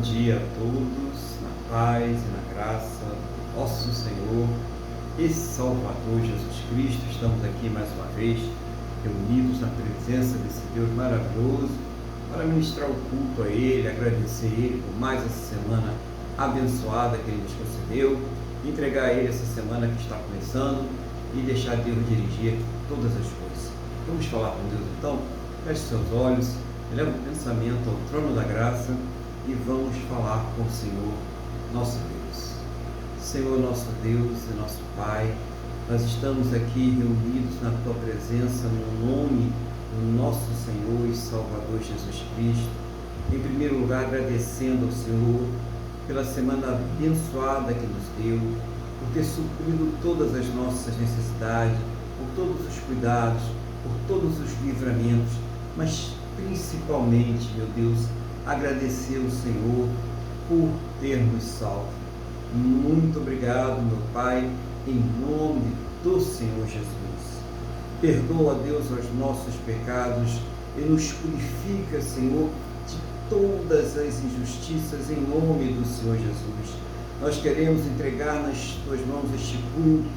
dia a todos, na paz e na graça do nosso Senhor e Salvador Jesus Cristo. Estamos aqui mais uma vez, reunidos na presença desse Deus maravilhoso, para ministrar o culto a Ele, agradecer a Ele por mais essa semana abençoada que Ele nos concedeu, entregar a Ele essa semana que está começando e deixar Deus dirigir todas as coisas. Vamos falar com Deus então? Feche seus olhos, eleva o pensamento ao trono da graça e vamos falar com o Senhor, nosso Deus. Senhor, nosso Deus e nosso Pai, nós estamos aqui reunidos na Tua presença no nome do nosso Senhor e Salvador Jesus Cristo. Em primeiro lugar, agradecendo ao Senhor pela semana abençoada que nos deu, por ter suprido todas as nossas necessidades, por todos os cuidados, por todos os livramentos, mas principalmente, meu Deus, agradecer ao Senhor por ter nos salvo. Muito obrigado, meu Pai, em nome do Senhor Jesus. Perdoa, Deus, os nossos pecados e nos purifica, Senhor, de todas as injustiças, em nome do Senhor Jesus. Nós queremos entregar nas Tuas mãos este culto,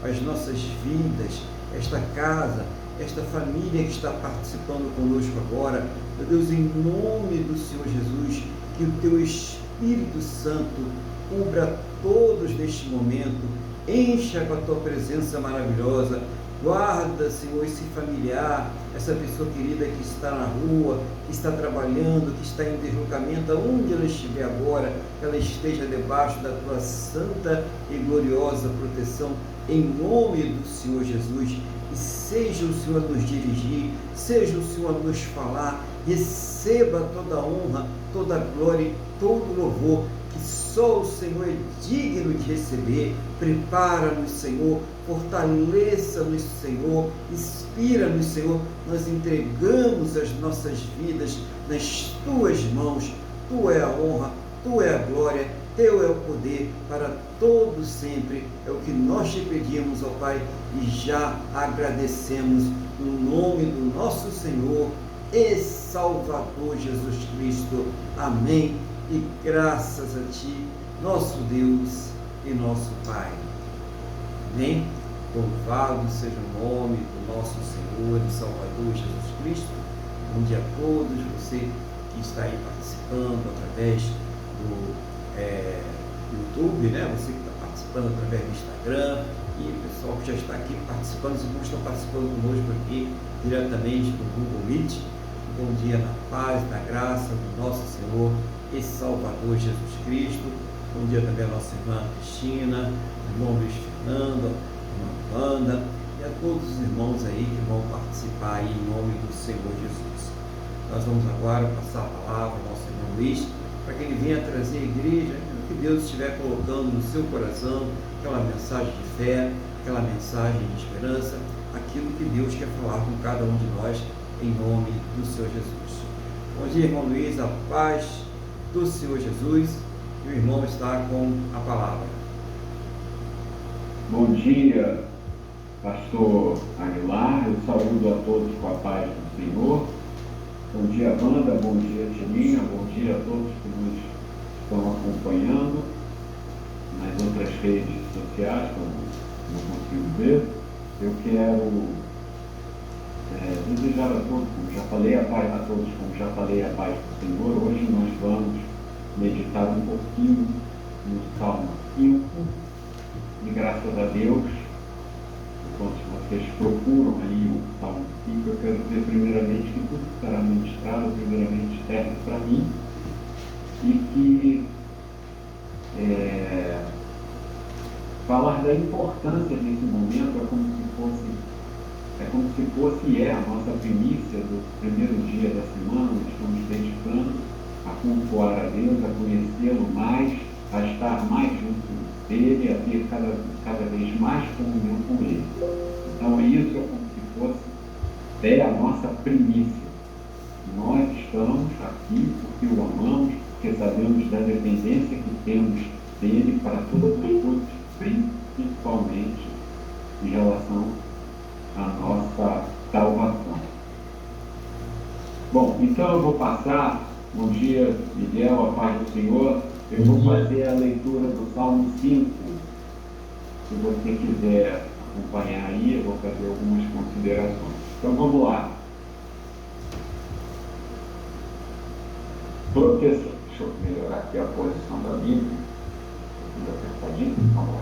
as nossas vidas, esta casa, esta família que está participando conosco agora. Meu Deus, em nome do Senhor Jesus, que o Teu Espírito Santo cubra todos neste momento, encha com a Tua presença maravilhosa. Guarda, Senhor, esse familiar, essa pessoa querida que está na rua, que está trabalhando, que está em deslocamento, aonde ela estiver agora, que ela esteja debaixo da Tua santa e gloriosa proteção, em nome do Senhor Jesus. E seja o Senhor a nos dirigir, seja o Senhor a nos falar, receba toda a honra, toda a glória e todo o louvor, que só o Senhor é digno de receber. Prepara-nos, Senhor, fortaleça-nos, Senhor, inspira-nos, Senhor. Nós entregamos as nossas vidas nas Tuas mãos. Tu é a honra, Tu é a glória, Teu é o poder para todo sempre. É o que nós te pedimos, ó Pai, e já agradecemos no nome do nosso Senhor e Salvador Jesus Cristo. Amém. E graças a Ti, nosso Deus e nosso Pai. Amém. Louvado seja o nome do nosso Senhor e Salvador Jesus Cristo. Bom dia a todos, você que está aí participando através do YouTube, né? Você que está participando através do Instagram, e o pessoal que já está aqui participando, os irmãos estão participando conosco aqui diretamente do Google Meet. Bom dia na paz, na graça do nosso Senhor e Salvador Jesus Cristo. Bom dia também a nossa irmã Cristina, irmão Luiz Fernando, irmã Wanda, e a todos os irmãos aí que vão participar aí em nome do Senhor Jesus. Nós vamos agora passar a palavra ao nosso irmão Luiz, para que ele venha trazer à igreja o que Deus estiver colocando no seu coração, aquela mensagem de fé, aquela mensagem de esperança, aquilo que Deus quer falar com cada um de nós, em nome do Senhor Jesus. Bom dia, irmão Luiz, a paz do Senhor Jesus, e o irmão está com a palavra. Bom dia, pastor Aguilar, eu saúdo a todos com a paz do Senhor. Bom dia, Wanda, bom dia, Tininha, bom dia a todos que nos estão acompanhando nas outras redes sociais, como não consigo ver. Eu quero desejar a todos, como já falei, a paz do Senhor. Hoje nós vamos meditar um pouquinho no Salmo 5, e graças a Deus, enquanto vocês procuram aí o Salmo 5, eu quero dizer primeiramente que tudo que será ministrado, primeiramente serve para mim, e que falar da importância desse momento é como se fosse a nossa primícia do primeiro dia da semana, onde estamos dedicando a cultuar a Deus, a conhecê-lo mais, a estar mais junto dele, a ter cada vez mais comunhão com ele. Então isso é como se fosse a nossa primícia. Nós estamos aqui porque o amamos, porque sabemos da dependência que temos dele para todas as coisas, principalmente em relação à nossa salvação. Bom, então eu vou passar Bom dia, Miguel, a paz do Senhor. Eu vou fazer a leitura do Salmo 5. Se você quiser acompanhar aí, eu vou fazer algumas considerações. Então vamos lá. Proteção. Deixa eu melhorar aqui a posição da Bíblia. Tudo apertadinho. Vamos lá.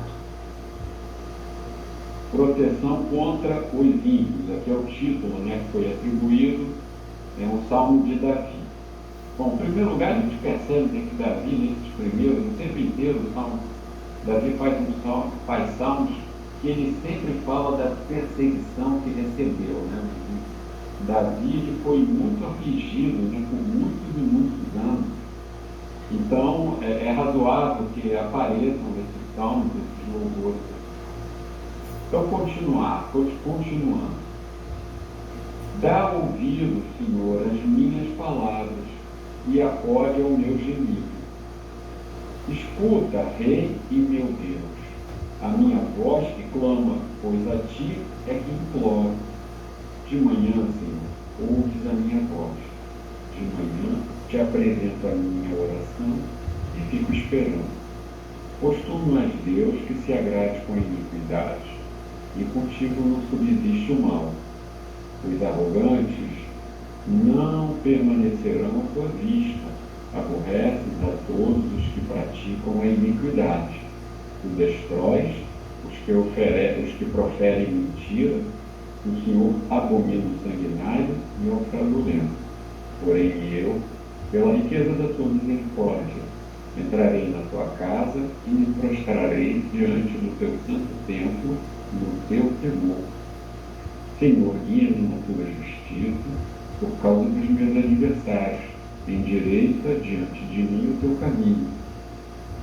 Proteção contra os ímpios. Aqui é o título, que foi atribuído. É um salmo de Davi. Bom, em primeiro lugar, a gente percebe que Davi, nesses primeiros, o tempo inteiro, Davi faz salmos que ele sempre fala da perseguição que recebeu. Davi ele foi muito afligido por muitos e muitos anos. Então, é razoável que apareçam esses salmos, esses louvores. Então, continuando. Dá ouvido, Senhor, às minhas palavras e acode ao meu gemido. Escuta, Rei e meu Deus, a minha voz que clama, pois a ti é que imploro. De manhã, Senhor, ouves a minha voz. De manhã te apresento a minha oração e fico esperando. Pois tu não és Deus que se agrade com a iniquidade, e contigo não subsiste o mal. Os arrogantes não permanecerão à tua vista. Aborreces a todos os que praticam a iniquidade. Tu destróis os que proferem mentira. O Senhor abomina o sanguinário e o fraudulento. Porém eu, pela riqueza da tua misericórdia, entrarei na tua casa e me prostrarei diante do teu santo templo, no teu temor. Senhor, guia-me na tua justiça, por causa dos meus adversários. Endireita diante de mim o teu caminho,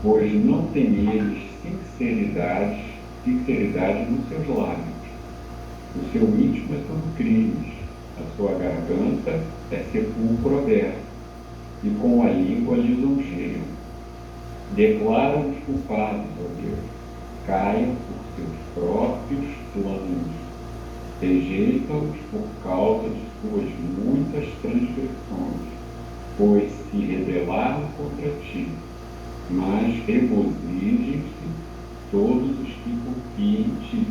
pois não tem eles sinceridade nos seus lábios. O seu íntimo é todo crimes, a sua garganta é sepulcro aberto, e com a língua lisonjeiam. Declara-os culpados, ó Deus, caiam por seus próprios planos. Rejeita-os por causa de suas muitas transgressões, pois se rebelaram contra ti. Mas regozijem-se todos os que confiam em ti,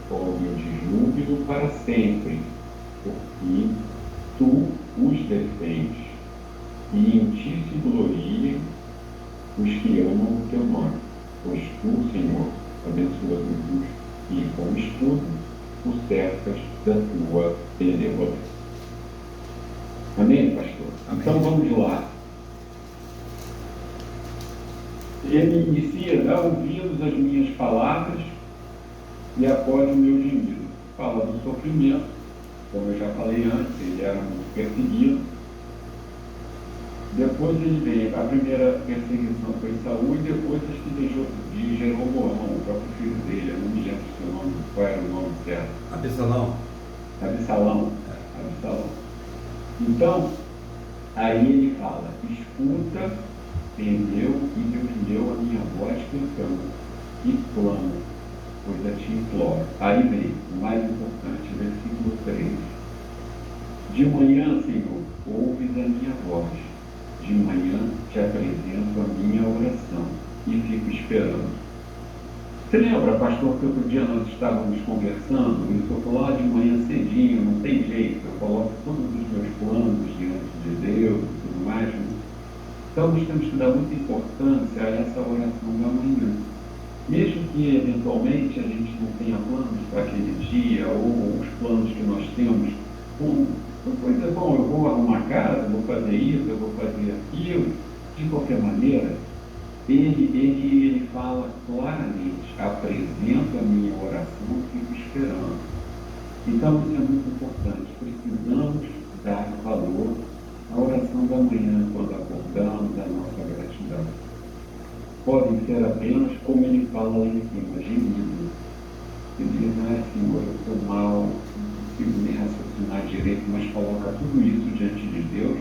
folguem de júbilo para sempre, porque tu os defendes, e em ti se gloriem os que amam o teu nome. Pois tu, Senhor, abençoas o justo, e com escudo o cercas da tua benevolência. Amém, pastor? Amém. Então vamos lá. Ele inicia: dá ouvidos às minhas palavras e acode o meu gemido. Fala do sofrimento, como eu já falei antes, ele era muito perseguido. Depois ele veio, a primeira perseguição foi Saul, e depois acho que deixou de Jeroboão, o próprio filho dele, eu não me lembro o seu nome, qual era o nome certo. Absalão. Então, aí ele fala: escuta, entendeu e Deus deu a minha voz cantando, e clamo, pois a ti imploro. Aí vem o mais importante, versículo 3. De manhã, Senhor, ouves a minha voz. De manhã te apresento a minha oração e fico esperando. Você lembra, pastor, que outro dia nós estávamos conversando e o senhor falou: de manhã cedinho, não tem jeito, eu coloco todos os meus planos diante de Deus e tudo mais. Então nós temos que dar muita importância a essa oração da manhã. Mesmo que eventualmente a gente não tenha planos para aquele dia, ou os planos que nós temos, pois é bom, eu vou arrumar casa, vou fazer isso, eu vou fazer aquilo. De qualquer maneira, ele fala claramente: apresento a minha oração e fico esperando. Então isso é muito importante. Precisamos dar valor à oração da manhã, quando acordamos, à nossa gratidão. Podem ser apenas, como ele fala lá em cima, gemidos. Ele diz: não é, Senhor, eu sou mal, não consigo nem raciocinar direito, mas coloca tudo isso diante de Deus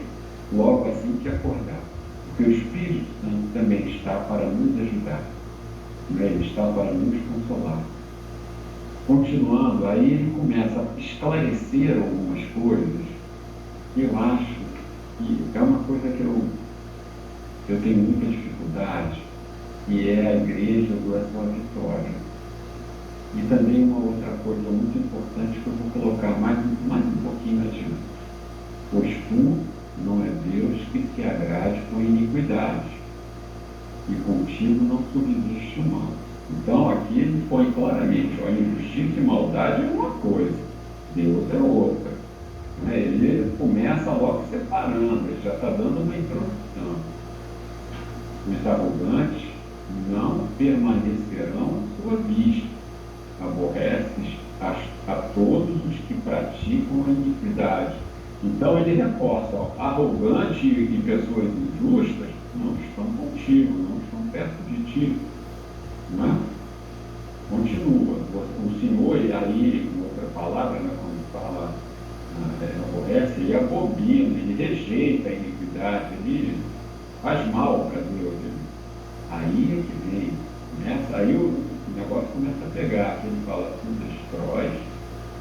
logo assim que acordar. Porque o Espírito Santo também está para nos ajudar, ele está para nos consolar. Continuando, aí ele começa a esclarecer algumas coisas. Eu acho que é uma coisa que eu eu tenho muita dificuldade, e é a igreja do A Sua Vitória. E também uma outra coisa muito importante que eu vou colocar mais um pouquinho adiante. Pois tu não é Deus que se agrade com iniquidade, e contigo não subsiste o mal. Então aqui ele põe claramente, ó, injustiça e maldade é uma coisa, Deus é outra. Ele começa logo separando, ele já está dando uma introdução. Os arrogantes não permanecerão à sua vista, aborreces a todos os que praticam a iniquidade. Então ele reforça, ó, arrogante e pessoas injustas não estão contigo, não estão perto de ti. Não é? Continua. O Senhor, aí, com outra palavra, né, quando fala aborrece, ele abomina, ele rejeita a iniquidade, ele faz mal para Deus. Aí é que vem, começa, aí o negócio começa a pegar, que ele fala assim, destrói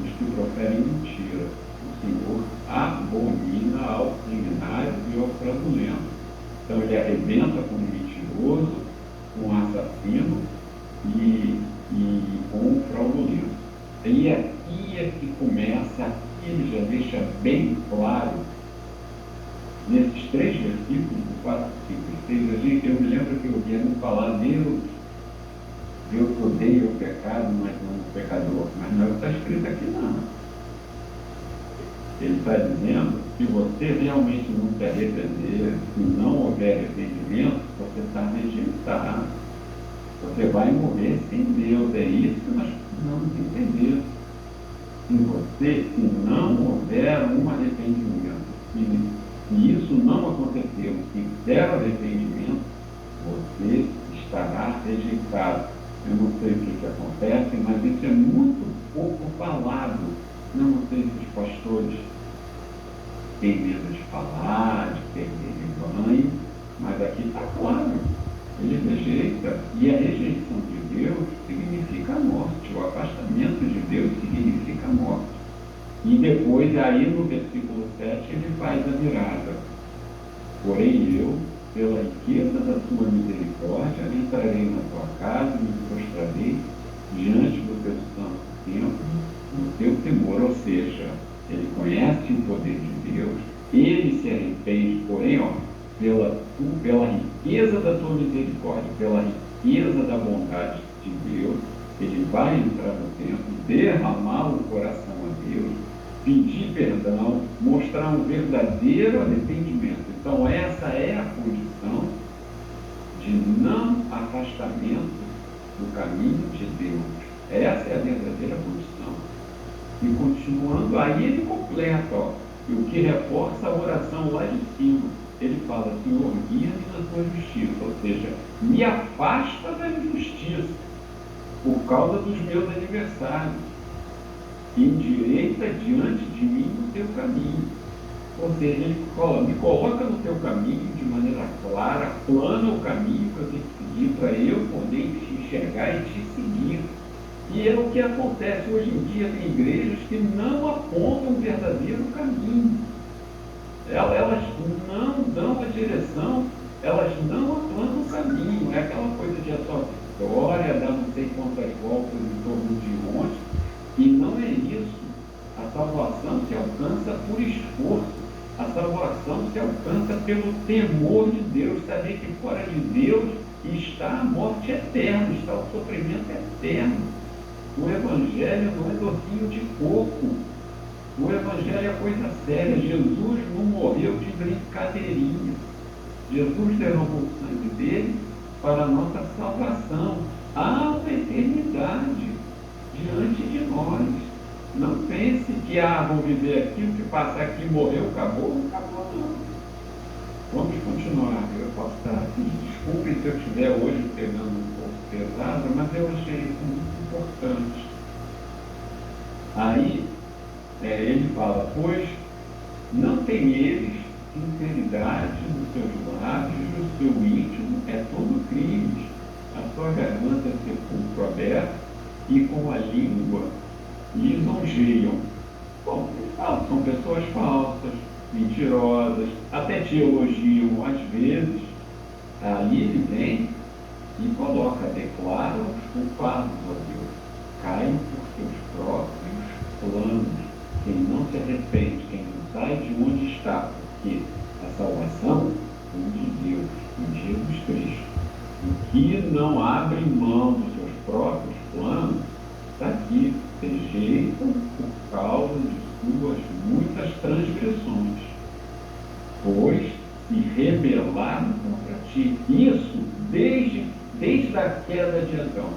os que proferem mentira. O Senhor abomina ao criminoso e ao fraudulento. Então ele arrebenta com o mentiroso, com o assassino e com o fraudulento. E aqui é que começa, aqui ele já deixa bem claro, nesses 3 versículos, 4, 5 e 6, eu me lembro que eu ouvia falar, Deus odeia o pecado, mas não o pecador. Mas não está escrito aqui não. Ele está dizendo, se você realmente não se arrepender, se não houver arrependimento, você está rejeitado. Você vai morrer sem Deus. É isso que nós precisamos entender. Se não houver um arrependimento, se isso não aconteceu, se der arrependimento, você estará rejeitado. Eu não sei o que acontece, mas isso é muito pouco falado. Não sei se os pastores têm medo de falar, de perder rebanho, mas aqui está claro. Ele rejeita, e a rejeição de Deus significa a morte, o afastamento de Deus significa a morte. E depois, aí no versículo 7, ele faz a virada. Porém eu, pela riqueza da tua misericórdia, entrarei na tua casa e me prostrarei diante do teu santo templo, no teu temor. Ou seja, ele conhece o poder de Deus, ele se arrepende, porém, ó, pela riqueza da tua misericórdia, pela riqueza da bondade de Deus, ele vai entrar no templo, derramar o coração a Deus, pedir perdão, mostrar um verdadeiro arrependimento. Então essa é a condição de não afastamento do caminho de Deus. Essa é a verdadeira condição. E continuando, aí ele completa, ó, o que reforça a oração lá de cima. Ele fala, Senhor, guia-me na tua justiça, ou seja, me afasta da injustiça por causa dos meus adversários. Endireita diante de mim o teu caminho. Ou seja, ele me coloca no teu caminho de maneira clara, plana o caminho que eu tenho que seguir para eu poder te enxergar e te seguir. E é o que acontece hoje em dia, tem igrejas que não apontam o verdadeiro caminho. Elas não dão a direção, elas não aplanam o caminho. É aquela coisa de a sua vitória, dar não sei quantas voltas em torno de onde. E não é isso. A salvação se alcança por esforço. A salvação se alcança pelo temor de Deus. Saber que fora de Deus está a morte eterna, está o sofrimento eterno. O Evangelho não é docinho de coco. O Evangelho é coisa séria. Jesus não morreu de brincadeirinha. Jesus derramou o sangue dele para a nossa salvação. Há uma eternidade diante de nós. Não pense que, vou viver aqui, o que passar aqui, morreu, acabou não. Vamos continuar. Eu posso estar aqui, desculpe se eu estiver hoje pegando um pouco pesado, mas eu achei isso muito importante. Aí, ele fala, pois não tem eles sinceridade nos seus lábios, no seu íntimo, é todo crime. A sua garganta é sepulcro aberto, e com a língua lisonjeiam. Bom, ele fala, são pessoas falsas, mentirosas, até te elogiam às vezes, Aí ele vem e coloca, declara os culpados, ó Deus, caem por seus próprios planos. Quem não se arrepende, quem não sai de onde está, porque a salvação vem de Deus, em Jesus Cristo, e que não abre mão dos seus próprios planos, está aqui, rejeitam por causa de suas muitas transgressões, pois se rebelaram contra ti. Isso desde a queda de Adão.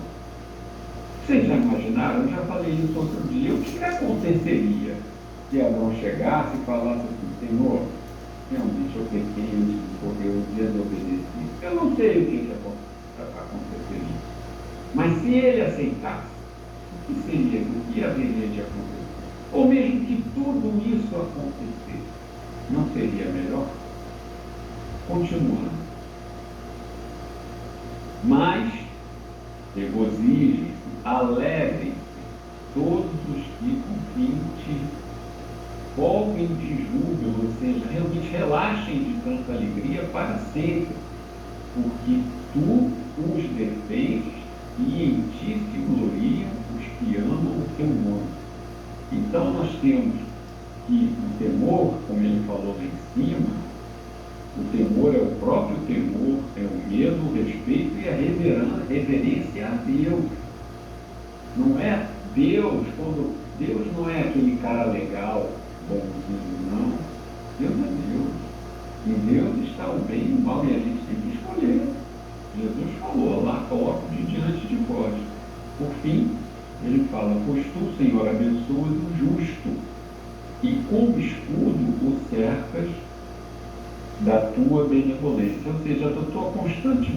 Vocês já imaginaram? Eu já falei isso outro dia. O que aconteceria se Adão chegasse e falasse assim: Senhor, realmente eu pequei, eu desobedeci. Eu não sei o que aconteceria. Mas se ele aceitasse, o que seria? O que haveria de acontecer? Ou mesmo que tudo isso acontecesse, não seria melhor? Continuando. Mas regozijem-se, alegrem-se todos os que confiam em ti, folguem de júbilo, ou seja, realmente relaxem de tanta alegria para sempre, porque tu os defendes e em ti se gloriam os que amam o teu nome. Então nós temos que o temor, como ele falou lá em cima, o temor é o próprio temor, é o medo, o respeito e a reverência a Deus. Não é Deus, quando Deus não é aquele cara legal, bonzinho, não. Deus é Deus. Em Deus está o bem e o mal, e a gente tem que escolher. Jesus falou lá, coloca-te diante de vós. Por fim, ele fala: pois tu, Senhor, abençoas o justo, e como escudo o cercas da tua benevolência, ou seja, da sua constante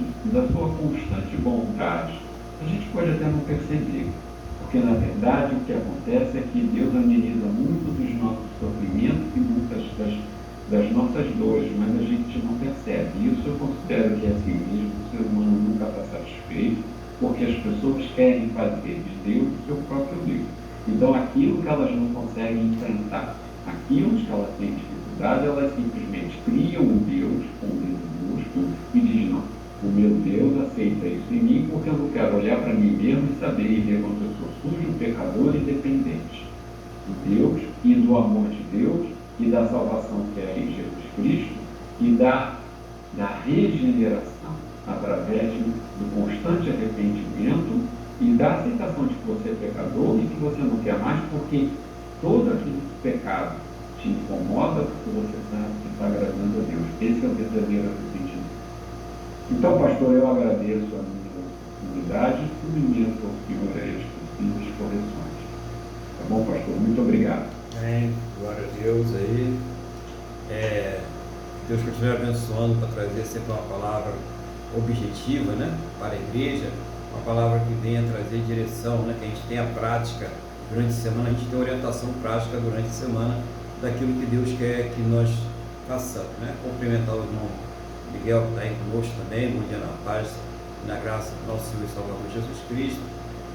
bondade. A gente pode até não perceber, porque na verdade o que acontece é que Deus ameniza muito dos nossos sofrimentos e muitas das nossas dores, mas a gente não percebe. Isso eu considero que é assim mesmo. O ser humano nunca está satisfeito, porque as pessoas querem fazer de Deus o seu próprio Deus. Então aquilo que elas não conseguem enfrentar, aquilo que elas têm dificuldade, elas simplesmente criam um Deus com um dedo minúsculo e dizem: não, o meu Deus aceita isso em mim, porque eu não quero olhar para mim mesmo e saber e ver quanto eu sou sujo, pecador e dependente do Deus e do amor de Deus e da salvação que é em Jesus Cristo e da regeneração através do constante arrependimento e da aceitação de que você é pecador e que você não quer mais, porque todo aquele pecado te incomoda, porque você sabe que está agradando a Deus. Esse é o verdadeiro arrependimento. Então, pastor, eu agradeço a minha oportunidade e submeto ao Senhor a estas possíveis correções. Tá bom, pastor? Muito obrigado. Amém. Glória a Deus aí. Deus continue abençoando para trazer sempre uma palavra objetiva, né, para a igreja, uma palavra que venha trazer direção, né, que a gente tenha prática durante a semana, a gente tem orientação prática durante a semana daquilo que Deus quer que nós façamos, né? Cumprimentar o irmão Miguel, que está aí conosco também. Bom dia, na paz e na graça do nosso Senhor e Salvador Jesus Cristo,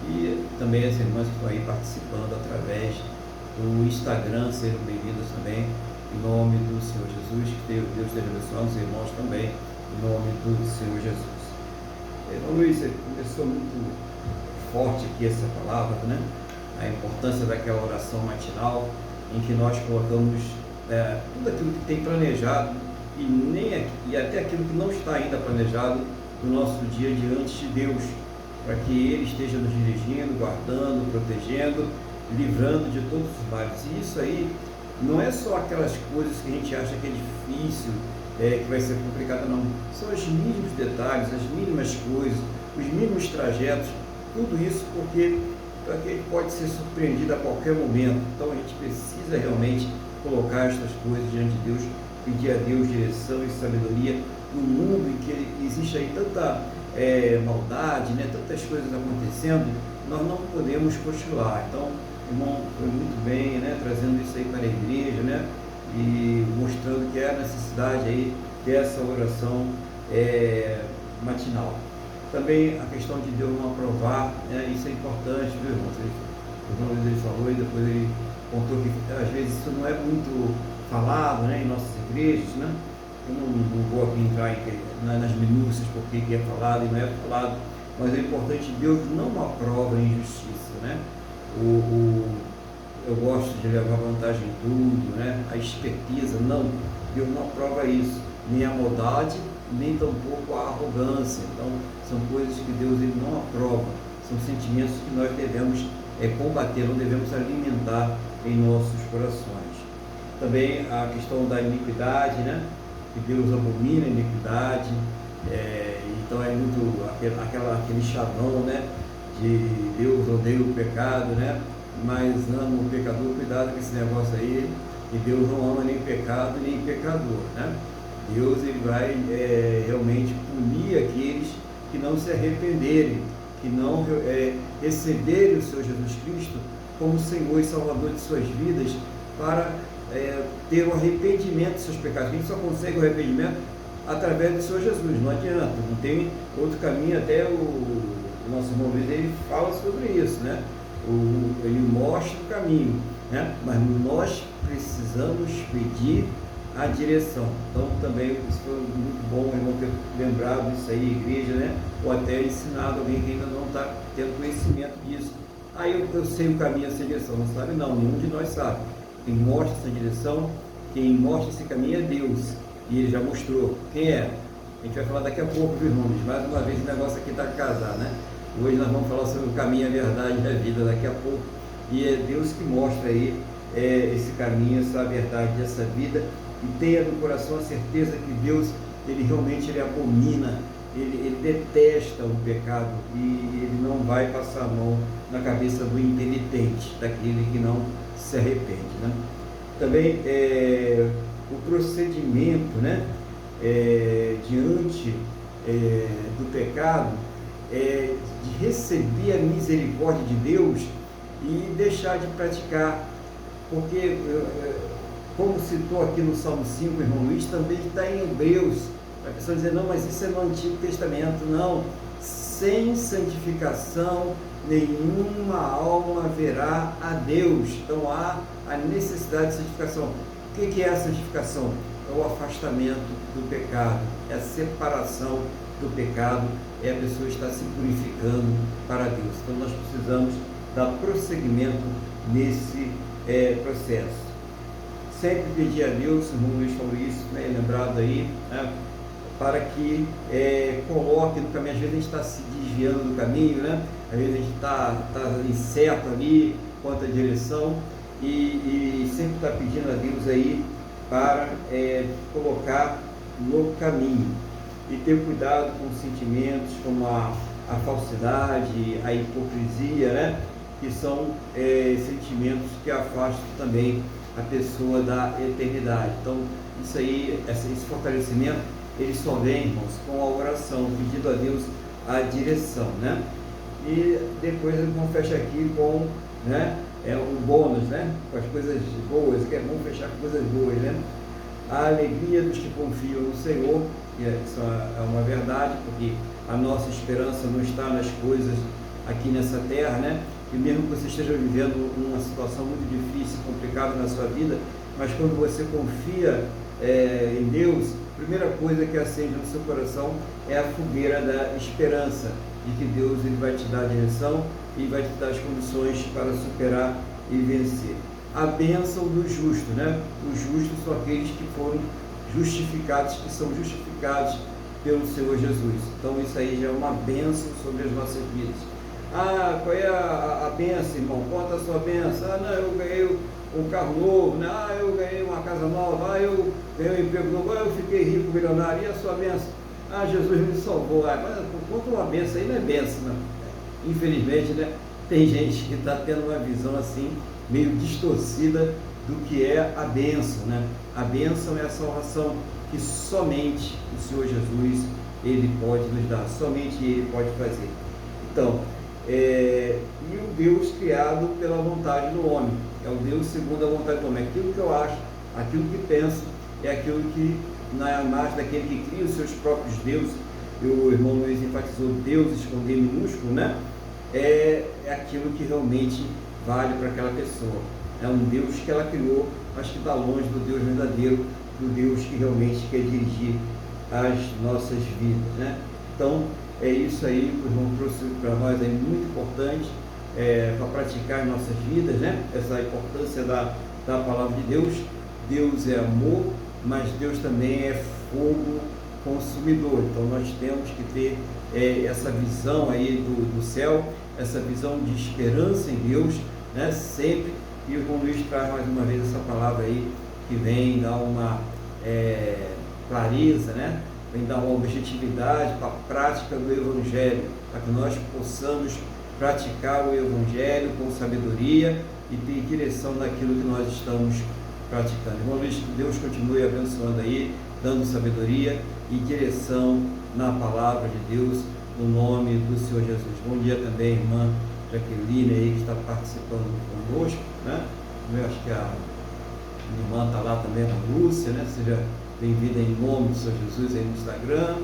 e também as irmãs que estão aí participando através do Instagram. Sejam bem-vindas também, em nome do Senhor Jesus. Que Deus esteja abençoando os irmãos também, em nome do Senhor Jesus. Luiz, começou muito forte aqui essa palavra, né? A importância daquela oração matinal, em que nós colocamos tudo aquilo que tem planejado e até aquilo que não está ainda planejado no nosso dia diante de Deus, para que Ele esteja nos dirigindo, guardando, protegendo, livrando de todos os males. E isso aí não é só aquelas coisas que a gente acha que é difícil, que vai ser complicado, não. São os mínimos detalhes, as mínimas coisas, os mínimos trajetos, tudo isso porque ele pode ser surpreendido a qualquer momento. Então a gente precisa realmente colocar estas coisas diante de Deus, pedir a Deus direção e sabedoria no mundo em que existe aí tanta maldade, né, tantas coisas acontecendo. Nós não podemos cochilar. Então o irmão foi muito bem, né, trazendo isso aí para a igreja, né, e mostrando que é a necessidade aí dessa oração matinal. Também a questão de Deus não aprovar, né, isso é importante, viu, irmão? O irmão ele falou e depois ele contou que às vezes isso não é muito falado, né, em nossas igrejas, né, eu não vou aqui entrar nas minúcias porque que é falado e não é falado, mas é importante, Deus não aprova a injustiça, né? Eu gosto de levar vantagem em tudo, né? A esperteza, não, Deus não aprova isso, nem a maldade, nem tampouco a arrogância. Então, são coisas que Deus ele não aprova, são sentimentos que nós devemos combater, não devemos alimentar em nossos corações. Também a questão da iniquidade, né? Que Deus abomina a iniquidade, então é muito aquele chavão, né? De Deus odeia o pecado, né? Mas ama o pecador. Cuidado com esse negócio aí, e Deus não ama nem pecado nem pecador, né? Deus ele vai realmente punir aqueles que não se arrependerem, que não receberem o Senhor Jesus Cristo como Senhor e Salvador de suas vidas, para ter o arrependimento de seus pecados. A gente só consegue o arrependimento através do Senhor Jesus, não adianta, não tem outro caminho. Até o nosso irmão Luiz, ele fala sobre isso, né? Ele mostra o caminho, né? Mas nós precisamos pedir a direção. Então também isso foi muito bom o irmão ter lembrado isso aí, igreja, né? Ou até ensinado alguém que ainda não está tendo conhecimento disso. Aí eu sei o caminho, essa direção, não sabe? Não, nenhum de nós sabe. Quem mostra essa direção, quem mostra esse caminho é Deus, e Ele já mostrou. Quem é? A gente vai falar daqui a pouco, viu, irmãos? Mais uma vez o negócio aqui está casado, né? Hoje nós vamos falar sobre o caminho, a verdade e a vida daqui a pouco, e é Deus que mostra aí esse caminho, essa verdade, essa vida, e tenha no coração a certeza que Deus, Ele realmente abomina, ele detesta o pecado, e Ele não vai passar a mão na cabeça do impenitente, daquele que não se arrepende, né? Também o procedimento, né, diante do pecado, de receber a misericórdia de Deus e deixar de praticar, porque como citou aqui no Salmo 5, irmão Luiz, também está em Hebreus. A pessoa dizer, não, mas isso é no Antigo Testamento. Não, sem santificação nenhuma alma verá a Deus. Então há a necessidade de santificação. O que é a santificação? É o afastamento do pecado, é a separação do pecado, é a pessoa estar se purificando para Deus. Então nós precisamos dar prosseguimento nesse processo. Sempre pedir a Deus, o irmão Luiz falou isso, né, lembrado aí, né, para que coloque no caminho. Às vezes a gente está se desviando do caminho, né? Às vezes a gente está incerto ali quanto à direção, e sempre está pedindo a Deus aí para colocar no caminho, e ter cuidado com sentimentos como a falsidade, a hipocrisia, né? Que são sentimentos que afastam também a pessoa da eternidade. Então isso aí, esse fortalecimento, ele só vem, irmãos, com a oração, pedindo a Deus a direção, né? E depois ele fecha aqui com, né, um bônus, né, com as coisas boas, que é bom fechar com coisas boas, né? A alegria dos que confiam no Senhor, que isso é uma verdade, porque a nossa esperança não está nas coisas aqui nessa terra, né? E mesmo que você esteja vivendo uma situação muito difícil, complicada na sua vida, mas quando você confia em Deus, a primeira coisa que acende no seu coração é a fogueira da esperança, de que Deus ele vai te dar a direção e vai te dar as condições para superar e vencer. A bênção do justo, né? Os justos são aqueles que foram justificados, que são justificados pelo Senhor Jesus. Então isso aí já é uma bênção sobre as nossas vidas. Ah, qual é a bênção, irmão? Conta a sua bênção. Ah, não, eu ganhei um carro novo, né? Ah, eu ganhei uma casa nova. Ah, eu ganhei um emprego novo. Ah, eu fiquei rico, milionário. E a sua bênção? Ah, Jesus me salvou. Ah, mas conta uma bênção aí, não é bênção, né? Infelizmente, né? Tem gente que está tendo uma visão assim, meio distorcida do que é a bênção, né? A bênção é a salvação que somente o Senhor Jesus, Ele pode nos dar, somente Ele pode fazer. Então, e o Deus criado pela vontade do homem, é o Deus segundo a vontade do homem. Aquilo que eu acho, aquilo que penso, é aquilo que, na imagem daquele que cria os seus próprios deuses, e o irmão Luiz enfatizou deuses com D minúsculo, né? É aquilo que realmente vale para aquela pessoa. É um Deus que ela criou, mas que está longe do Deus verdadeiro, do Deus que realmente quer dirigir as nossas vidas, né? Então, é isso aí que o irmão trouxe para nós, é muito importante para praticar as nossas vidas, né? Essa importância da palavra de Deus. Deus é amor, mas Deus também é fogo consumidor. Então nós temos que ter essa visão aí do céu, essa visão de esperança em Deus, né? Sempre. E o irmão Luiz traz mais uma vez essa palavra aí que vem dar uma clareza, né? Vem dar uma objetividade para a prática do Evangelho, para que nós possamos praticar o Evangelho com sabedoria e ter direção naquilo que nós estamos praticando. Irmão Luiz, que Deus continue abençoando aí, dando sabedoria e direção na palavra de Deus, no nome do Senhor Jesus. Bom dia também, irmã Jaqueline aí, que está participando conosco, né? Eu acho que a irmã está lá também, a Lúcia, né? Seja bem-vinda em nome do Senhor Jesus aí no Instagram.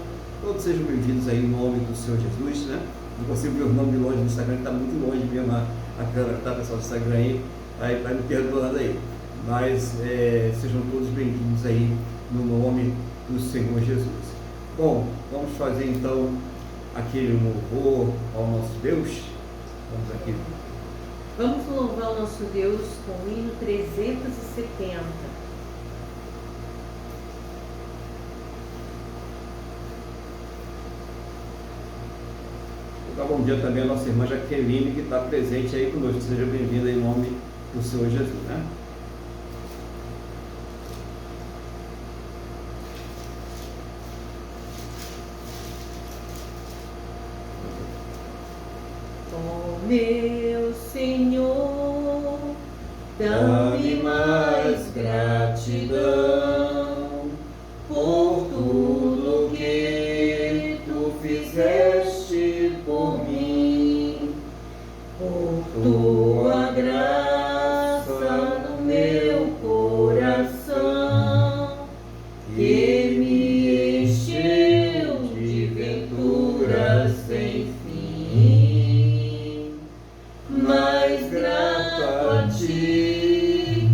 Todos sejam bem-vindos aí em nome do Senhor Jesus, né? Não consigo ver o nome de longe no Instagram, está muito longe mesmo a câmera, tá, pessoal do Instagram aí, vai me perdoando aí. Mas sejam todos bem-vindos aí no nome do Senhor Jesus. Bom, vamos fazer então aquele louvor ao nosso Deus. Vamos aqui. Vamos louvar o nosso Deus com o hino 370. Vou dar bom dia também à nossa irmã Jaqueline, que está presente aí conosco. Seja bem-vinda em nome do Senhor Jesus, né? Oh, meu Senhor, dá-me mais gratidão por tudo que tu fizeste por mim, por tua graça no meu coração, que me encheu de venturas sem fim. Mais grato a ti,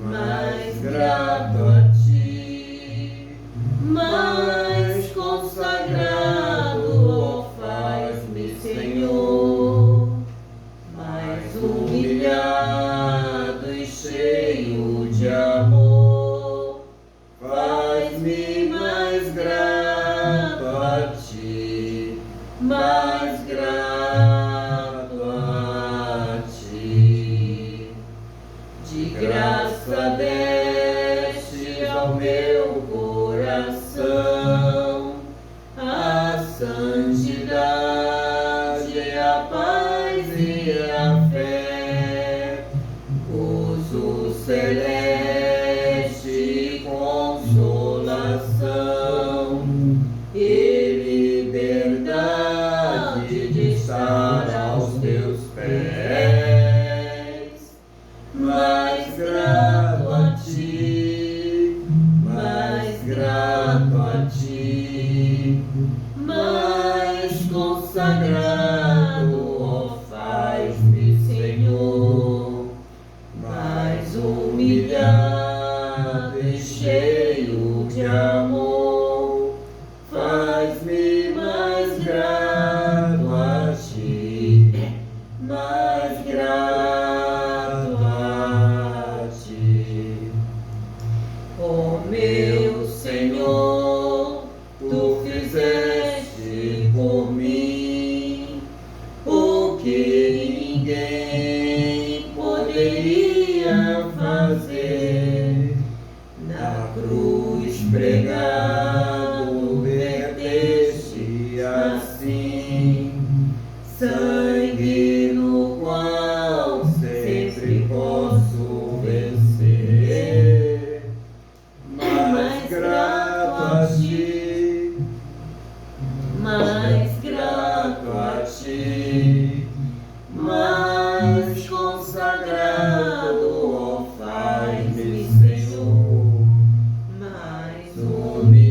mais grato a ti, mais consagrado, ó, faz-me, Senhor, mais humilhado e cheio de amor, faz-me mais grato a ti, mais grato a ti. De graça deste ao meu coração a santidade, a paz e a fé, gozo celeste e consolação e liberdade de estar aos teus pés. Mais grato a ti, mais grato a ti, mais consagrado, ó, faz-me, Senhor, mais humilhado e cheio de amor, faz-me mais grato a ti, mais grato a ti. Ó meu Senhor, tu fizeste por mim o que ninguém poderia fazer. Na cruz pregado verteste assim sangue no qual sempre posso vencer. Mais grato a ti, mais grato a ti, mais consagrado, ó, faz-me, Senhor, mais humilde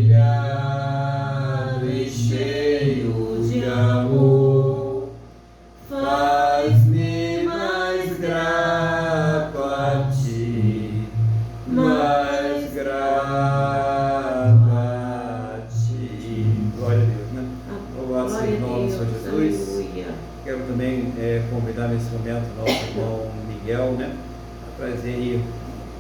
aí,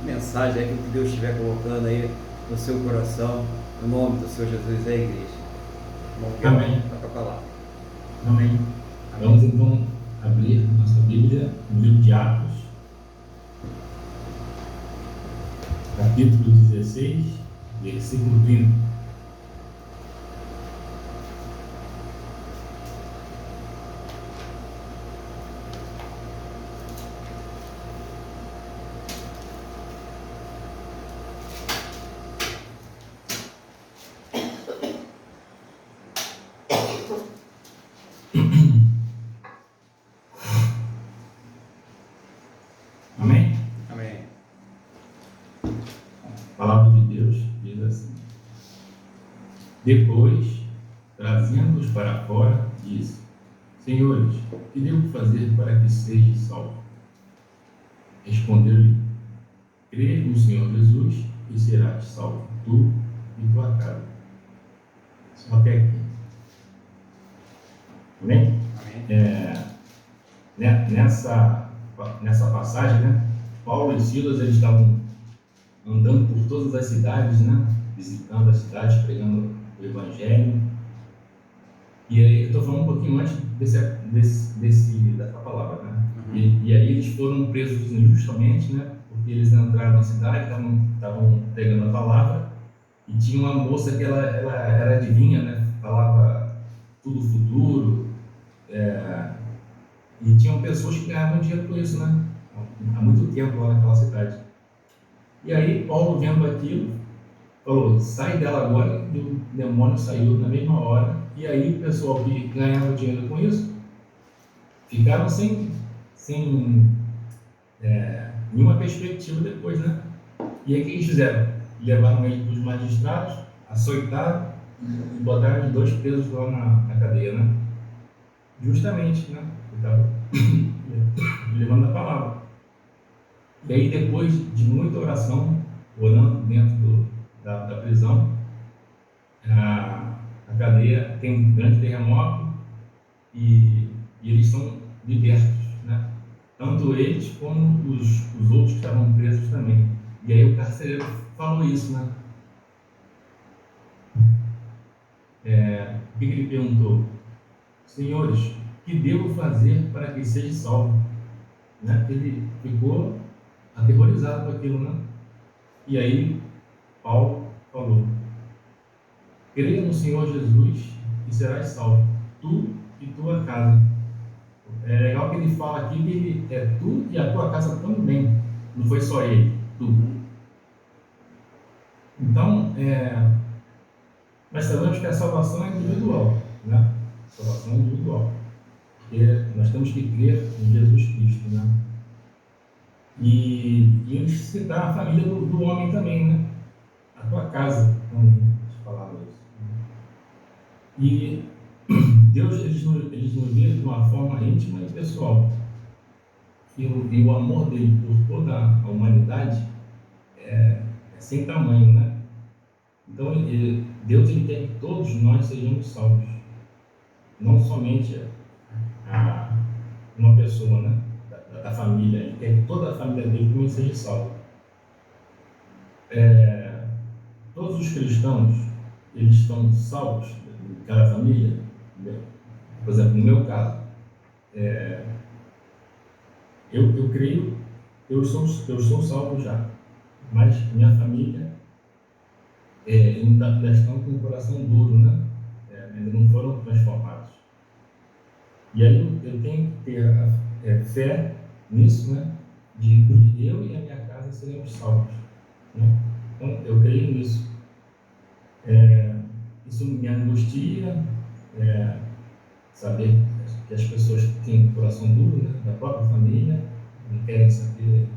mensagem, aquilo que Deus estiver colocando aí no seu coração, no nome do Senhor Jesus e a igreja. Amém. Toca a palavra. Amém. Vamos então abrir nossa Bíblia no livro de Atos, capítulo 16, versículo 30. Amém? Amém. A palavra de Deus diz assim: depois, trazendo-os para fora, disse: Senhores, que devo fazer para que seja salvo? Respondeu-lhe: crê no Senhor Jesus e serás salvo, tu e tua casa. Só até aqui. Amém? Amém. Nessa passagem, né, Paulo e Silas, eles estavam andando por todas as cidades, né, visitando as cidades, pregando o Evangelho. E aí, eu estou falando um pouquinho antes dessa palavra, né? E aí eles foram presos injustamente, né, porque eles entraram na cidade, estavam pregando a palavra, e tinha uma moça que ela era adivinha, né, falava tudo futuro, e tinham pessoas que ganhavam dinheiro com isso, né? Há muito tempo lá naquela cidade. E aí, Paulo, vendo aquilo, falou: sai dela agora, e o demônio saiu na mesma hora. E aí, o pessoal que ganhava dinheiro com isso ficaram sem nenhuma perspectiva depois, né? E aí, o que eles fizeram? Levaram ele para os magistrados, açoitaram e botaram os 2 presos lá na cadeia, né? Justamente, né? Estava levando a palavra. E aí, depois de muita oração, orando dentro da prisão, a cadeia tem um grande terremoto e eles são libertos, né? Tanto eles como os outros que estavam presos também. E aí o carcereiro falou isso, né? O que ele perguntou? Senhores, que devo fazer para que seja salvo? Né? Ele ficou aterrorizado com aquilo, né? E aí Paulo falou: creia no Senhor Jesus e serás salvo, tu e tua casa. É legal que ele fala aqui que ele é tu e a tua casa também, não foi só ele, tu. Então, nós sabemos que a salvação é individual, né? Salvação é individual. Porque nós temos que crer em Jesus Cristo, né? E eles citaram a família do homem também, né? A tua casa também, eles falaram isso. E Deus, eles nos vê de uma forma íntima e pessoal. E o amor dele por toda a humanidade é sem tamanho, né? Então, Deus ele quer que todos nós sejamos salvos. Não somente uma pessoa, né? Da família. Ele quer que toda a família dele também seja salva. Todos os cristãos, eles estão salvos de cada família. Por exemplo, no meu caso, eu creio, eu sou salvo já, mas minha família ainda estão com o coração duro, né? Ainda não foram transformados. E aí eu tenho que ter fé nisso, né? De que eu e a minha casa seremos salvos, né? Então eu creio nisso. Isso me angustia, saber que as pessoas têm o coração duro, né? Da própria família, não querem saber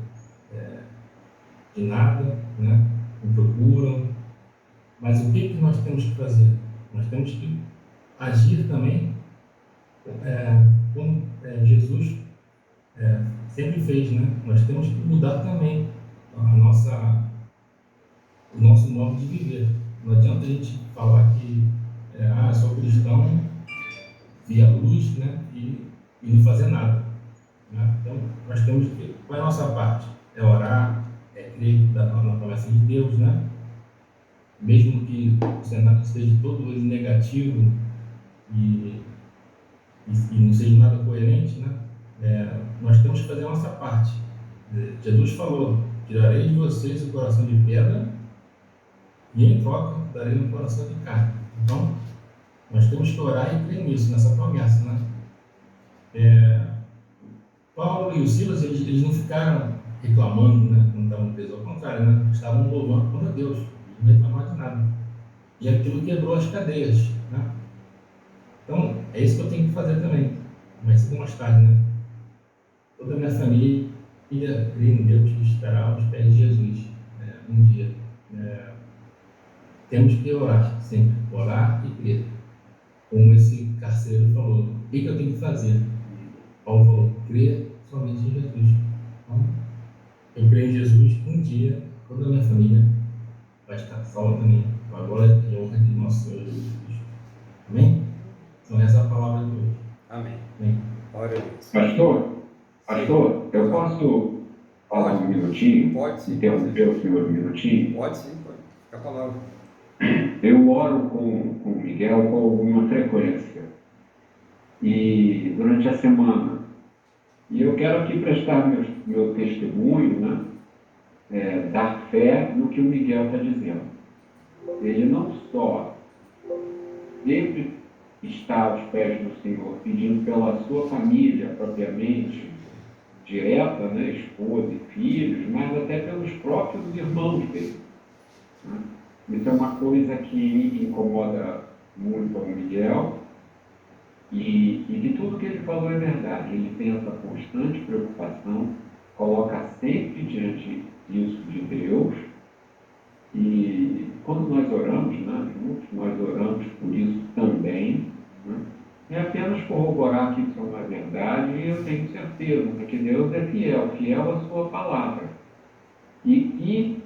de nada, né? Não procuram. Mas o que nós temos que fazer? Nós temos que agir também como Jesus sempre fez, né? Nós temos que mudar também o nosso modo de viver. Não adianta a gente falar que sou cristão, via luz, né? E não fazer nada, né? Então, nós temos que, qual é a nossa parte? É orar, crer na promessa de Deus, né? Mesmo que o cenário esteja todo ele negativo e não seja nada coerente, né? Nós temos que fazer a nossa parte. Jesus falou: tirarei de vocês o coração de pedra e em troca darei um coração de carne. Então, nós temos que orar e crer nisso, nessa promessa, né? Paulo e o Silas, eles não ficaram reclamando, né, quando estavam presos, ao contrário, né? Estavam louvando contra Deus, não reclamaram de nada. E aquilo quebrou as cadeias, né? Então, é isso que eu tenho que fazer também, mais cedo ou mais tarde, né? Toda a minha família crê em Deus e esperar aos pés de Jesus, né, um dia. Temos que orar sempre, orar e crer. Como esse carcereiro falou, o que eu tenho que fazer? Paulo falou: crer somente em Jesus. Então, eu creio em Jesus, um dia toda a minha família vai estar salva também, com a glória e honra de nosso Senhor Jesus Cristo. Amém? Então essa é a palavra de hoje. Amém. Amém. Glória a Deus. Pastor, eu posso falar um minutinho? Pode sim. Interromper o senhor um minutinho? Pode sim, pode. Fica a palavra. Eu oro com o Miguel com alguma frequência. E durante a semana. E eu quero aqui prestar meu testemunho, né? Dar fé no que o Miguel está dizendo. Ele não só sempre está aos pés do Senhor, pedindo pela sua família propriamente, direta, né? Esposa e filhos, mas até pelos próprios irmãos dele. Né? Isso é uma coisa que incomoda muito ao Miguel. E de tudo que ele falou é verdade. Ele tem essa constante preocupação, coloca sempre diante disso de Deus. E quando nós oramos, né, juntos, nós oramos por isso também. Né, é apenas corroborar que isso é uma verdade, e eu tenho certeza que Deus é fiel à sua palavra. E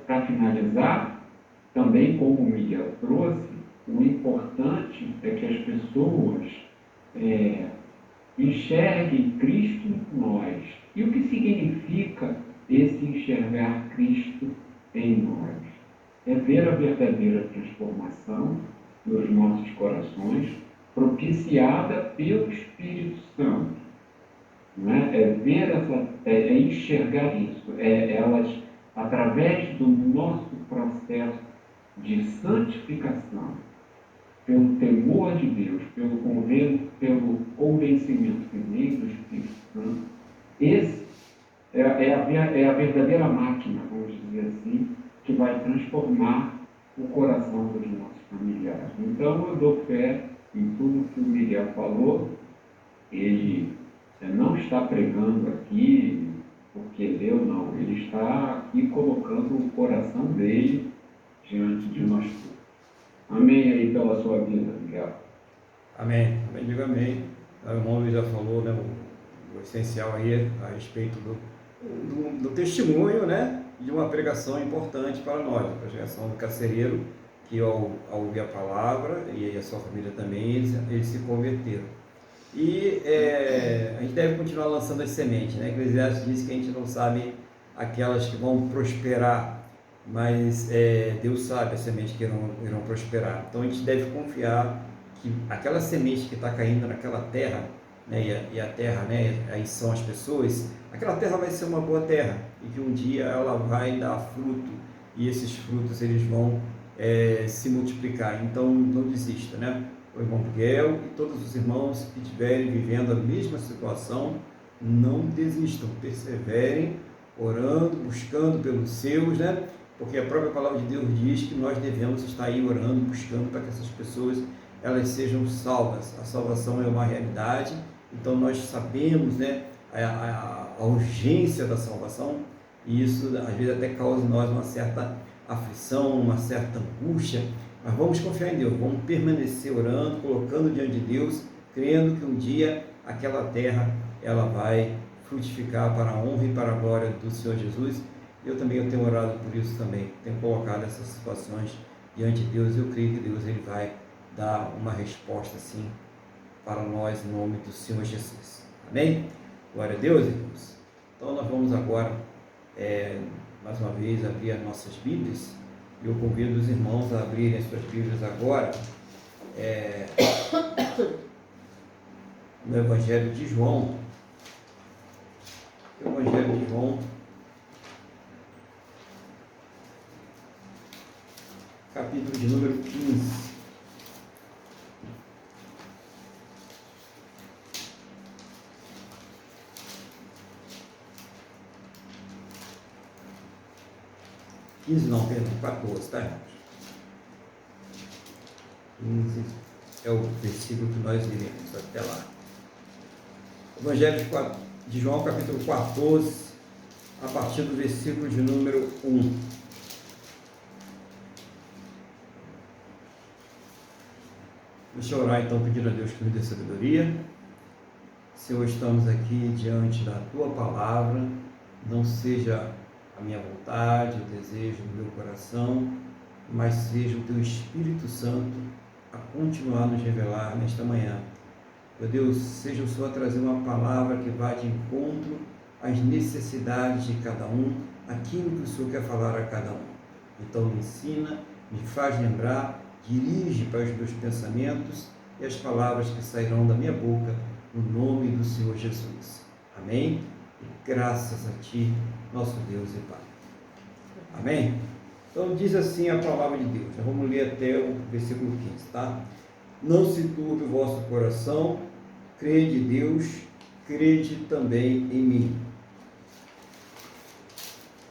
para finalizar, também como o Miguel trouxe, o importante é que as pessoas enxerguem Cristo em nós. E o que significa esse enxergar Cristo em nós? É ver a verdadeira transformação nos nossos corações, propiciada pelo Espírito Santo. Não é? É enxergar isso. Elas, através do nosso processo de santificação, pelo temor de Deus, pelo convencimento que vem do Espírito Santo, esse é a verdadeira máquina, vamos dizer assim, que vai transformar o coração dos nossos familiares. Então, eu dou fé em tudo que o Miguel falou. Ele não está pregando aqui porque leu, não. Ele está aqui colocando o coração dele diante de nós todos. Amém aí pela sua vida, Miguel. Amém. Amém, digo amém. O irmão já falou, né, o essencial aí a respeito do testemunho, né, de uma pregação importante para nós, a pregação do carcereiro, que ao ouvir a palavra, e a sua família também, eles se converteram. E a gente deve continuar lançando as sementes, né? Eclesiastes diz que a gente não sabe aquelas que vão prosperar, mas Deus sabe as sementes que irão prosperar. Então a gente deve confiar que aquela semente que está caindo naquela terra, né, e a terra, né, aí são as pessoas, aquela terra vai ser uma boa terra e que um dia ela vai dar fruto e esses frutos eles vão se multiplicar. Então não desista, né? O irmão Miguel e todos os irmãos que estiverem vivendo a mesma situação, não desistam, perseverem orando, buscando pelos seus, né? Porque a própria palavra de Deus diz que nós devemos estar aí orando, buscando para que essas pessoas elas sejam salvas. A salvação é uma realidade, então nós sabemos, né, a urgência da salvação, e isso às vezes até causa em nós uma certa aflição, uma certa angústia, mas vamos confiar em Deus, vamos permanecer orando, colocando diante de Deus, crendo que um dia aquela terra ela vai frutificar para a honra e para a glória do Senhor Jesus. Eu tenho orado por isso também, tenho colocado essas situações diante de Deus. Eu creio que Deus ele vai dar uma resposta assim para nós em nome do Senhor Jesus. Amém? Glória a Deus, irmãos. Então nós vamos agora mais uma vez abrir as nossas Bíblias. Eu convido os irmãos a abrirem as suas Bíblias agora no Evangelho de João. Evangelho de João, capítulo de número 15. Não, perdão, 14, tá, irmãos? 15 é o versículo que nós iremos até lá. Evangelho de João, capítulo 14, a partir do versículo de número 1. Deixa eu orar então, pedindo a Deus que nos dê sabedoria. Senhor, estamos aqui diante da Tua palavra, não seja a minha vontade, o desejo do meu coração, mas seja o Teu Espírito Santo a continuar nos revelar nesta manhã. Meu Deus, seja o Senhor a trazer uma palavra que vá de encontro às necessidades de cada um, aquilo que o Senhor quer falar a cada um. Então me ensina, me faz lembrar, dirige para os meus pensamentos e as palavras que sairão da minha boca, no nome do Senhor Jesus. Amém? E graças a Ti, nosso Deus e Pai. Amém? Então diz assim a palavra de Deus. Nós vamos ler até o versículo 15, tá? Não se turbe o vosso coração, crede em Deus, crede também em mim.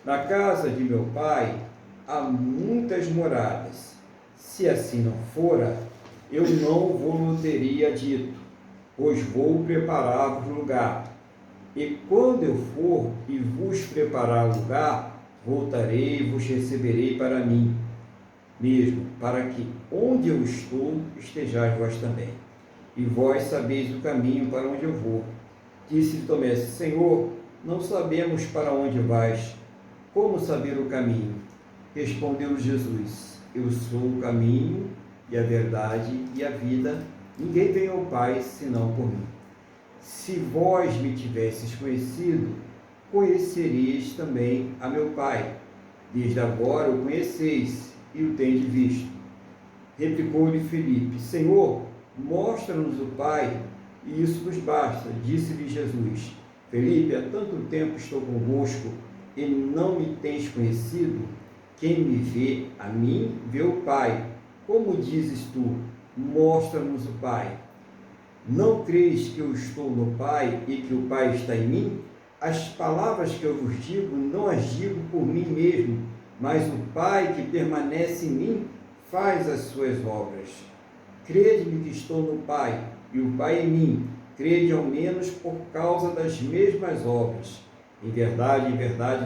Na casa de meu Pai há muitas moradas. Se assim não fora, eu não vos teria dito, pois vou preparar-vos lugar. E quando eu for e vos preparar lugar, voltarei e vos receberei para mim mesmo, para que onde eu estou, estejais vós também. E vós sabeis o caminho para onde eu vou. Disse-lhe Tomé: Senhor, não sabemos para onde vais. Como saber o caminho? Respondeu Jesus: Eu sou o caminho e a verdade e a vida. Ninguém vem ao Pai senão por mim. Se vós me tivesseis conhecido, conheceríeis também a meu Pai. Desde agora o conheceis e o tendes visto. Replicou-lhe Filipe: Senhor, mostra-nos o Pai, e isso nos basta. Disse-lhe Jesus: Filipe, há tanto tempo estou convosco, e não me tens conhecido? Quem me vê a mim, vê o Pai. Como dizes tu, mostra-nos o Pai? Não creis que eu estou no Pai e que o Pai está em mim? As palavras que eu vos digo, não as digo por mim mesmo, mas o Pai que permanece em mim faz as suas obras. Crede-me que estou no Pai e o Pai em mim. Crede ao menos por causa das mesmas obras. Em verdade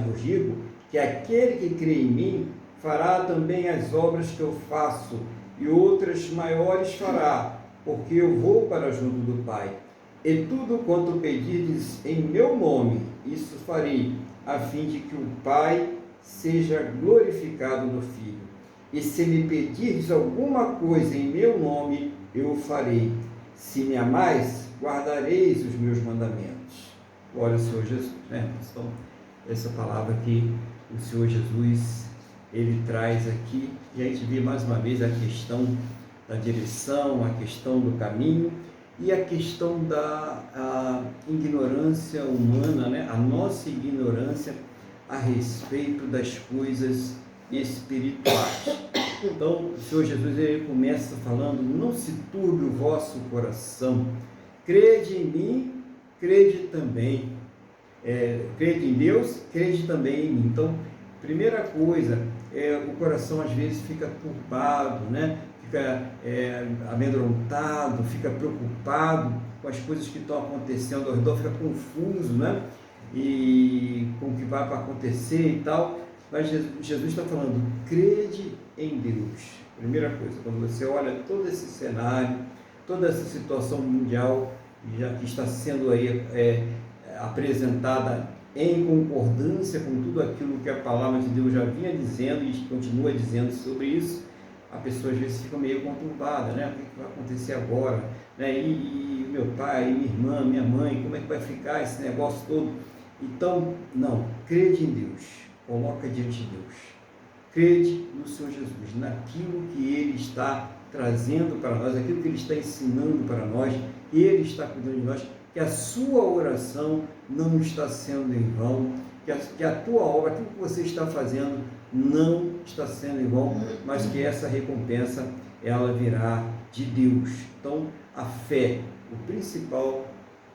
vos digo que aquele que crê em mim fará também as obras que eu faço, e outras maiores fará, porque eu vou para junto do Pai. E tudo quanto pedirdes em meu nome, isso farei, a fim de que o Pai seja glorificado no Filho. E se me pedirdes alguma coisa em meu nome, eu o farei. Se me amais, guardareis os meus mandamentos. Glória ao Senhor Jesus, né? Então, essa palavra que o Senhor Jesus, Ele traz aqui, e a gente vê mais uma vez a questão da direção, a questão do caminho e a questão da ignorância humana, né? A nossa ignorância a respeito das coisas espirituais. Então, o Senhor Jesus, Ele começa falando: não se turbe o vosso coração, crede em mim, crede também, crede em Deus, crede também em mim. Então, primeira coisa, o coração às vezes fica turbado, né? Fica amedrontado, fica preocupado com as coisas que estão acontecendo ao redor, fica confuso, né? E com o que vai para acontecer e tal. Mas Jesus está falando: crede em Deus. Primeira coisa, quando você olha todo esse cenário, toda essa situação mundial que está sendo aí apresentada em concordância com tudo aquilo que a palavra de Deus já vinha dizendo e continua dizendo sobre isso, a pessoa às vezes fica meio conturbada, né? O que vai acontecer agora? Né? E meu pai, minha irmã, minha mãe, como é que vai ficar esse negócio todo? Então, não, crede em Deus. coloca diante de Deus. Crede no Senhor Jesus, naquilo que Ele está trazendo para nós, aquilo que Ele está ensinando para nós, Ele está cuidando de nós, que a sua oração não está sendo em vão, que a tua obra, aquilo que você está fazendo, não está sendo em vão, mas que essa recompensa, ela virá de Deus. Então, a fé, o principal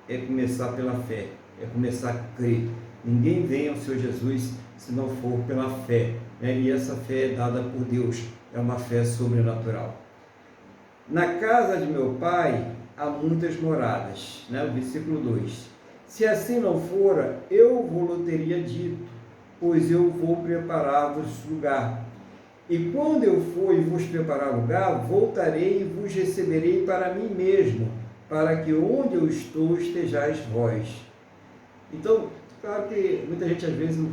é começar pela fé, é começar a crer. Ninguém vem ao Senhor Jesus se não for pela fé, né? E essa fé é dada por Deus, é uma fé sobrenatural. Na casa de meu pai há muitas moradas, né? O versículo 2. Se assim não fora, eu vou teria dito, pois eu vou preparar-vos lugar. E quando eu for e vos preparar lugar, voltarei e vos receberei para mim mesmo, para que onde eu estou estejais vós. Então, claro que muita gente às vezes,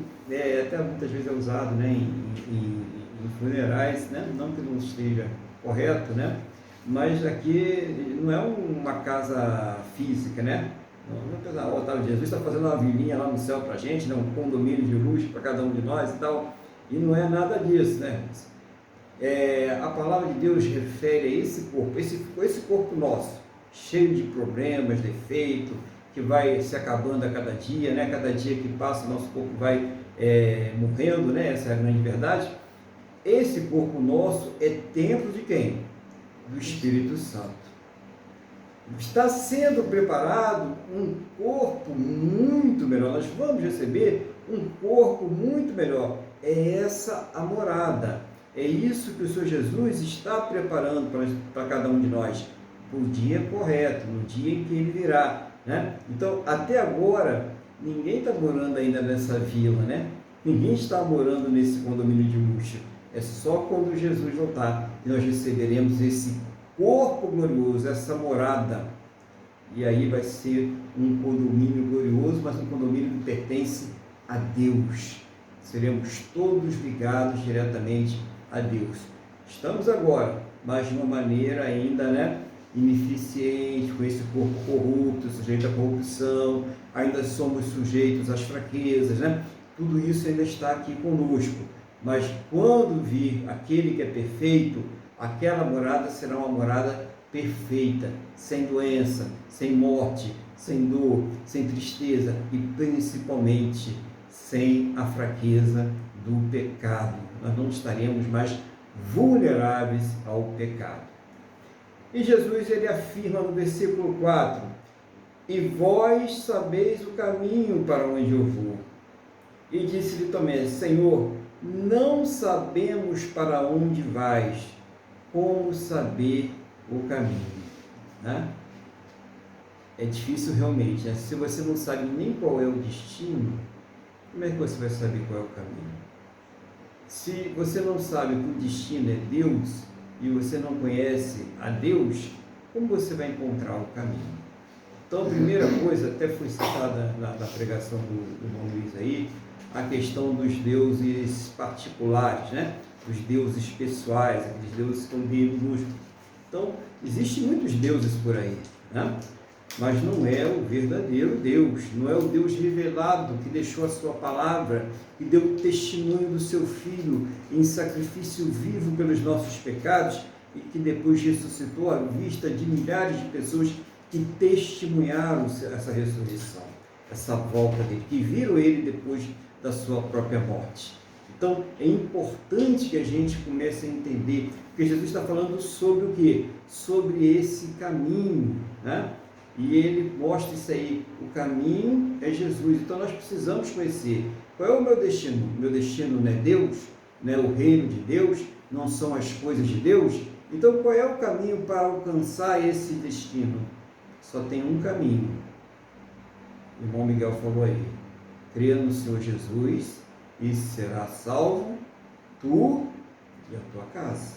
até muitas vezes é usado, né, em funerais, né, não que não esteja correto, né, mas aqui não é uma casa física, né, não é pensar, Otávio, Jesus está fazendo uma vilinha lá no céu para a gente, né, um condomínio de luxo para cada um de nós e tal, e não é nada disso, né. A palavra de Deus refere a esse corpo nosso, cheio de problemas, defeitos, que vai se acabando a cada dia, né? Cada dia que passa, o nosso corpo vai morrendo, né? Essa é a grande verdade. Esse corpo nosso é templo de quem? Do Espírito Santo. Está sendo preparado um corpo muito melhor. Nós vamos receber um corpo muito melhor. É essa a morada. É isso que o Senhor Jesus está preparando para cada um de nós. O dia correto, no dia em que Ele virá. Né? Então, até agora, ninguém está morando ainda nessa vila, né? Ninguém está morando nesse condomínio de luxo. É só quando Jesus voltar que nós receberemos esse corpo glorioso, essa morada. E aí vai ser um condomínio glorioso, mas um condomínio que pertence a Deus. Seremos todos ligados diretamente a Deus. Estamos agora, mas de uma maneira ainda, né, ineficiente, com esse corpo corrupto, sujeito à corrupção, ainda somos sujeitos às fraquezas, né? Tudo isso ainda está aqui conosco, mas quando vir aquele que é perfeito, aquela morada será uma morada perfeita, sem doença, sem morte, sem dor, sem tristeza e principalmente sem a fraqueza do pecado. Nós não estaremos mais vulneráveis ao pecado. E Jesus, ele afirma no versículo 4, e vós sabeis o caminho para onde eu vou. E disse-lhe Tomé, Senhor, não sabemos para onde vais, como saber o caminho? Né? É difícil realmente, né? Se você não sabe nem qual é o destino, como é que você vai saber qual é o caminho? Se você não sabe que o destino é Deus, e você não conhece a Deus, como você vai encontrar o caminho? Então, a primeira coisa, até foi citada na pregação do irmão Luiz aí, a questão dos deuses particulares, né? Os deuses pessoais, aqueles deuses que estão dentro. Então, existem muitos deuses por aí, né? Mas não é o verdadeiro Deus, não é o Deus revelado que deixou a sua palavra, que deu testemunho do seu Filho em sacrifício vivo pelos nossos pecados e que depois ressuscitou à vista de milhares de pessoas que testemunharam essa ressurreição, essa volta dele, que viram ele depois da sua própria morte. Então, é importante que a gente comece a entender, porque Jesus está falando sobre o quê? Sobre esse caminho, né? E ele mostra isso aí, o caminho é Jesus, então nós precisamos conhecer qual é o meu destino. O meu destino não é Deus, não é o reino de Deus, não são as coisas de Deus. Então qual é o caminho para alcançar esse destino? Só tem um caminho. O irmão Miguel falou aí, creia no Senhor Jesus e será salvo tu e a tua casa.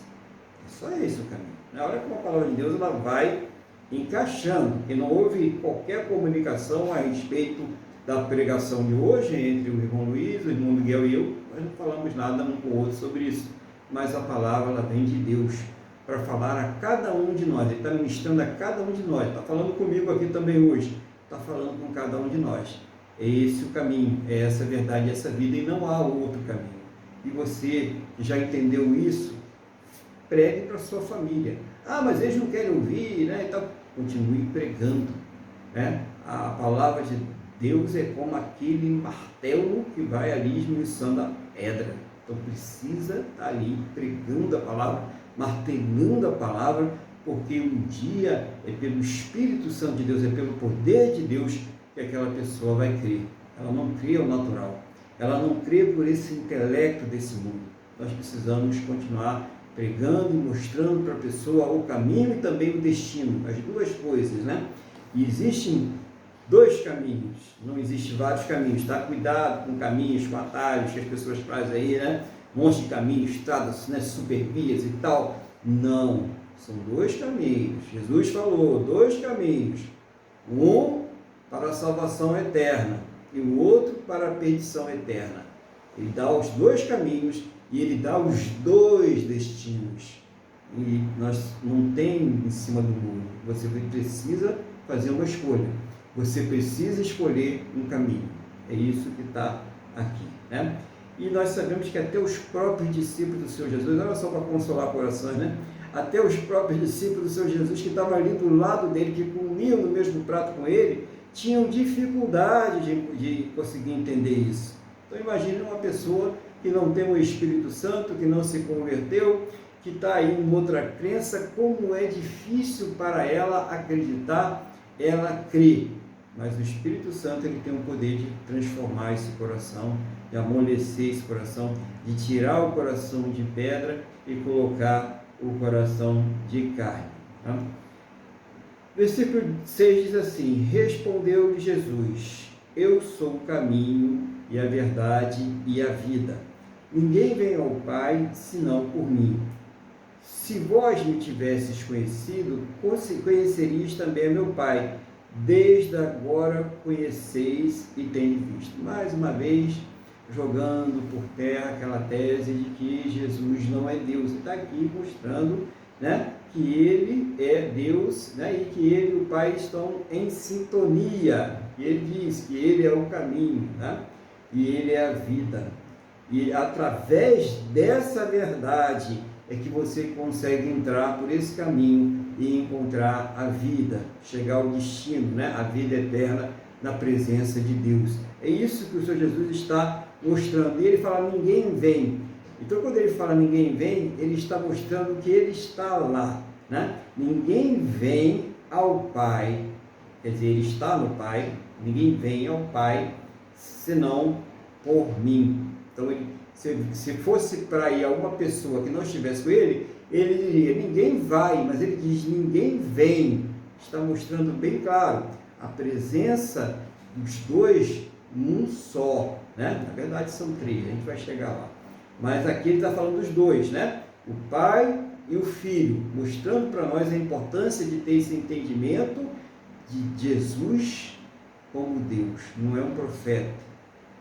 É só esse o caminho. Na hora que uma palavra de Deus, ela vai encaixando, e não houve qualquer comunicação a respeito da pregação de hoje entre o irmão Luiz, o irmão Miguel e eu. Nós não falamos nada um com o outro sobre isso, mas a palavra, ela vem de Deus para falar a cada um de nós. Ele está ministrando a cada um de nós, está falando comigo aqui também hoje, está falando com cada um de nós. É esse o caminho, é essa a verdade, essa vida, e não há outro caminho. E você que já entendeu isso, pregue para a sua família. Ah, mas eles não querem ouvir, né? Então, continue pregando, né? A palavra de Deus é como aquele martelo que vai ali esmiuçando a pedra. Então precisa estar ali pregando a palavra, martelando a palavra, porque um dia é pelo Espírito Santo de Deus, é pelo poder de Deus que aquela pessoa vai crer. Ela não crê ao natural, ela não crê por esse intelecto desse mundo. Nós precisamos continuar pregando e mostrando para a pessoa o caminho e também o destino, as duas coisas, né? E existem dois caminhos, não existem vários caminhos, tá? Cuidado com caminhos, com atalhos que as pessoas fazem aí, né? Um monte de caminhos, estradas, né? Supervias e tal. Não, são dois caminhos. Jesus falou, dois caminhos. Um para a salvação eterna e o outro para a perdição eterna. Ele dá os dois caminhos e ele dá os dois destinos. E nós não tem em cima do muro. Você precisa fazer uma escolha. Você precisa escolher um caminho. É isso que está aqui, né? E nós sabemos que até os próprios discípulos do Senhor Jesus, olha só para consolar corações, né? Até os próprios discípulos do Senhor Jesus que estavam ali do lado dele, que comiam no mesmo prato com ele, tinham dificuldade de conseguir entender isso. Então imagine uma pessoa que não tem o Espírito Santo, que não se converteu, que está aí em outra crença, como é difícil para ela acreditar, ela crê. Mas o Espírito Santo ele tem o poder de transformar esse coração, de amolecer esse coração, de tirar o coração de pedra e colocar o coração de carne. Tá? Versículo 6 diz assim: respondeu-lhe Jesus: eu sou o caminho e a verdade e a vida. Ninguém vem ao Pai senão por mim. Se vós me tivesses conhecido, conhecerias também a meu Pai. Desde agora conheceis e tendes visto. Mais uma vez, jogando por terra aquela tese de que Jesus não é Deus. Ele está aqui mostrando, né, que ele é Deus, né, e que ele e o Pai estão em sintonia. E ele diz que ele é o caminho, né, e ele é a vida. E através dessa verdade é que você consegue entrar por esse caminho e encontrar a vida, chegar ao destino, né? A vida eterna na presença de Deus. É isso que o Senhor Jesus está mostrando. E ele fala, ninguém vem. Então, quando ele fala ninguém vem, ele está mostrando que ele está lá, né? Ninguém vem ao Pai, quer dizer, ele está no Pai, ninguém vem ao Pai, senão por mim. Então, se fosse para ir alguma pessoa que não estivesse com ele, ele diria, ninguém vai, mas ele diz, ninguém vem. Está mostrando bem claro a presença dos dois num só, né? Na verdade são três, a gente vai chegar lá. Mas aqui ele está falando dos dois, né? O Pai e o Filho, mostrando para nós a importância de ter esse entendimento de Jesus como Deus. Não é um profeta,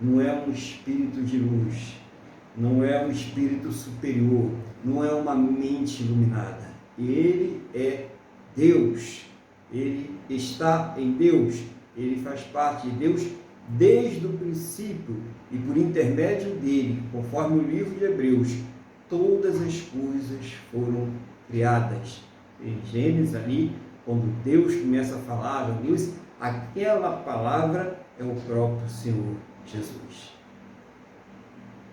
não é um espírito de luz, não é um espírito superior, não é uma mente iluminada. Ele é Deus, ele está em Deus, ele faz parte de Deus desde o princípio e por intermédio dele, conforme o livro de Hebreus, todas as coisas foram criadas. Em Gênesis ali, quando Deus começa a falar, Deus, aquela palavra é o próprio Senhor Jesus.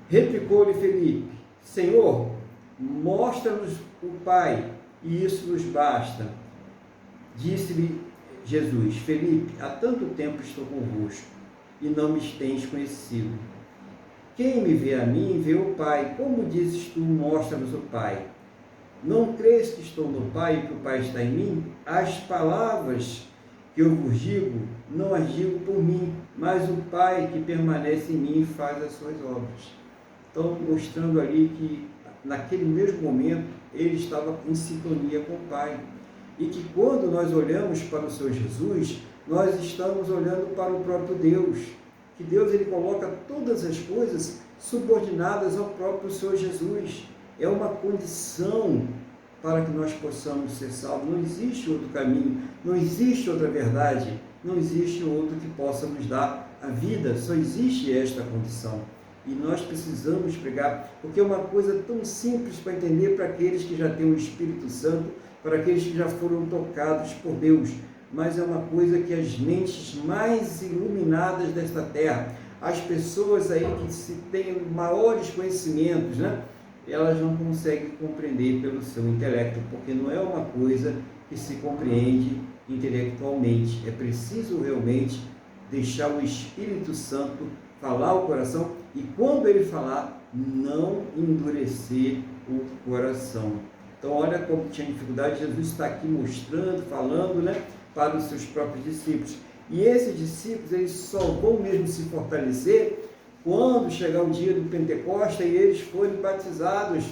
Replicou-lhe Felipe, Senhor, mostra-nos o Pai, e isso nos basta. Disse-lhe Jesus, Felipe, há tanto tempo estou convosco, e não me tens conhecido. Quem me vê a mim, vê o Pai. Como dizes tu, mostra-nos o Pai? Não crês que estou no Pai e que o Pai está em mim? As palavras que eu vos digo, não as digo por mim, mas o Pai que permanece em mim faz as suas obras. Então, mostrando ali que naquele mesmo momento ele estava em sintonia com o Pai. E que quando nós olhamos para o Senhor Jesus, nós estamos olhando para o próprio Deus. Que Deus ele coloca todas as coisas subordinadas ao próprio Senhor Jesus. É uma condição para que nós possamos ser salvos. Não existe outro caminho, não existe outra verdade, não existe outro que possa nos dar a vida, só existe esta condição. E nós precisamos pregar, porque é uma coisa tão simples para entender para aqueles que já têm o Espírito Santo, para aqueles que já foram tocados por Deus, mas é uma coisa que as mentes mais iluminadas desta terra, as pessoas aí que têm maiores conhecimentos, né? Elas não conseguem compreender pelo seu intelecto, porque não é uma coisa que se compreende intelectualmente. É preciso realmente deixar o Espírito Santo falar o coração e, quando ele falar, não endurecer o coração. Então, olha como tinha dificuldade. Jesus está aqui mostrando, falando, né, para os seus próprios discípulos. E esses discípulos, eles só vão mesmo se fortalecer quando chegar o dia do Pentecostes e eles forem batizados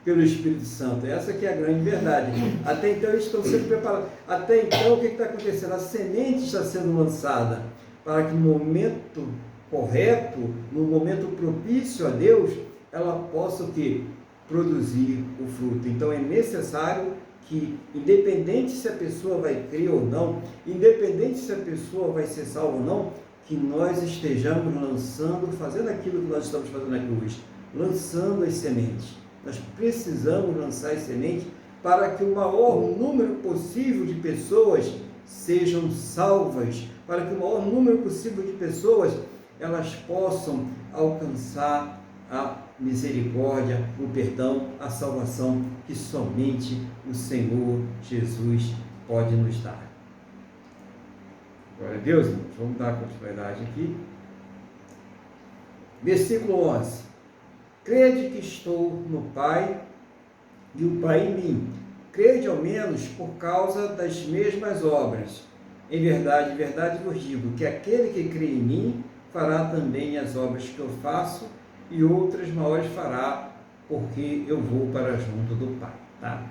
pelo Espírito Santo. Essa que é a grande verdade. Até então eles estão sendo preparados. Até então, o que está acontecendo? A semente está sendo lançada para que no momento correto, no momento propício a Deus, ela possa o quê? Produzir o fruto. Então é necessário que, independente se a pessoa vai crer ou não, independente se a pessoa vai ser salva ou não, que nós estejamos lançando, fazendo aquilo que nós estamos fazendo aqui hoje, lançando as sementes. Nós precisamos lançar as sementes para que o maior número possível de pessoas sejam salvas, para que o maior número possível de pessoas elas possam alcançar a misericórdia, o perdão, a salvação que somente o Senhor Jesus pode nos dar. Glória a Deus, irmãos. Vamos dar continuidade aqui. Versículo 11. Crede que estou no Pai e o Pai em mim. Crede ao menos por causa das mesmas obras. Em verdade vos digo que aquele que crê em mim fará também as obras que eu faço, e outras maiores fará, porque eu vou para junto do Pai. Tá?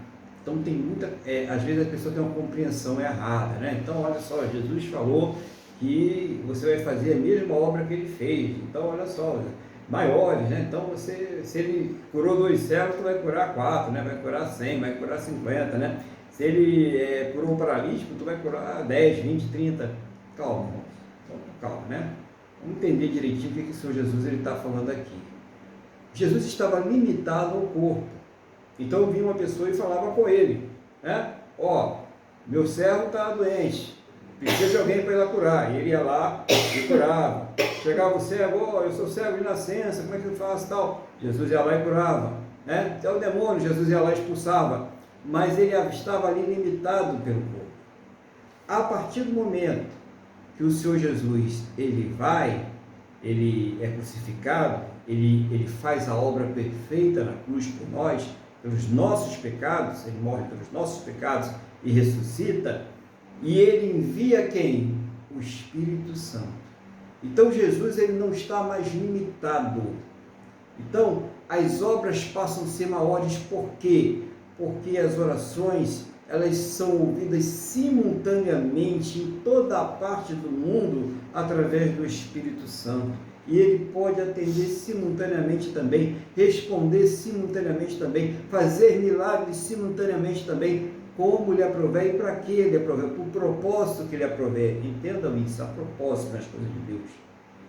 Então tem muita, às vezes a pessoa tem uma compreensão errada, né? Então olha só, Jesus falou que você vai fazer a mesma obra que ele fez. Então olha só, maiores, né? Então se ele curou 2 cegos, tu vai curar 4, né? Vai curar 100, vai curar 50, né? Se ele curou um paralítico, tu vai curar 10, 20, 30. Calma, irmãos. Então, calma, né? Vamos entender direitinho o que o Senhor Jesus está falando aqui. Jesus estava limitado ao corpo. Então vinha uma pessoa e falava com ele, né? Ó, meu servo está doente, precisa de alguém para ir lá curar. E ele ia lá e curava. Chegava o cego, ó, eu sou cego de nascença, como é que eu faço tal? Jesus ia lá e curava, né? Até o demônio, Jesus ia lá e expulsava. Mas ele estava ali limitado pelo corpo. A partir do momento que o Senhor Jesus, ele é crucificado, ele faz a obra perfeita na cruz por nós, pelos nossos pecados, ele morre pelos nossos pecados e ressuscita, e ele envia quem? O Espírito Santo. Então Jesus, ele não está mais limitado. Então as obras passam a ser maiores. Por quê? Porque as orações, elas são ouvidas simultaneamente em toda a parte do mundo através do Espírito Santo. E ele pode atender simultaneamente também, responder simultaneamente também, fazer milagres simultaneamente também, como lhe aprouver e para que ele aprouver, para o propósito que ele aprouver. Entendam isso, a propósito nas coisas de Deus.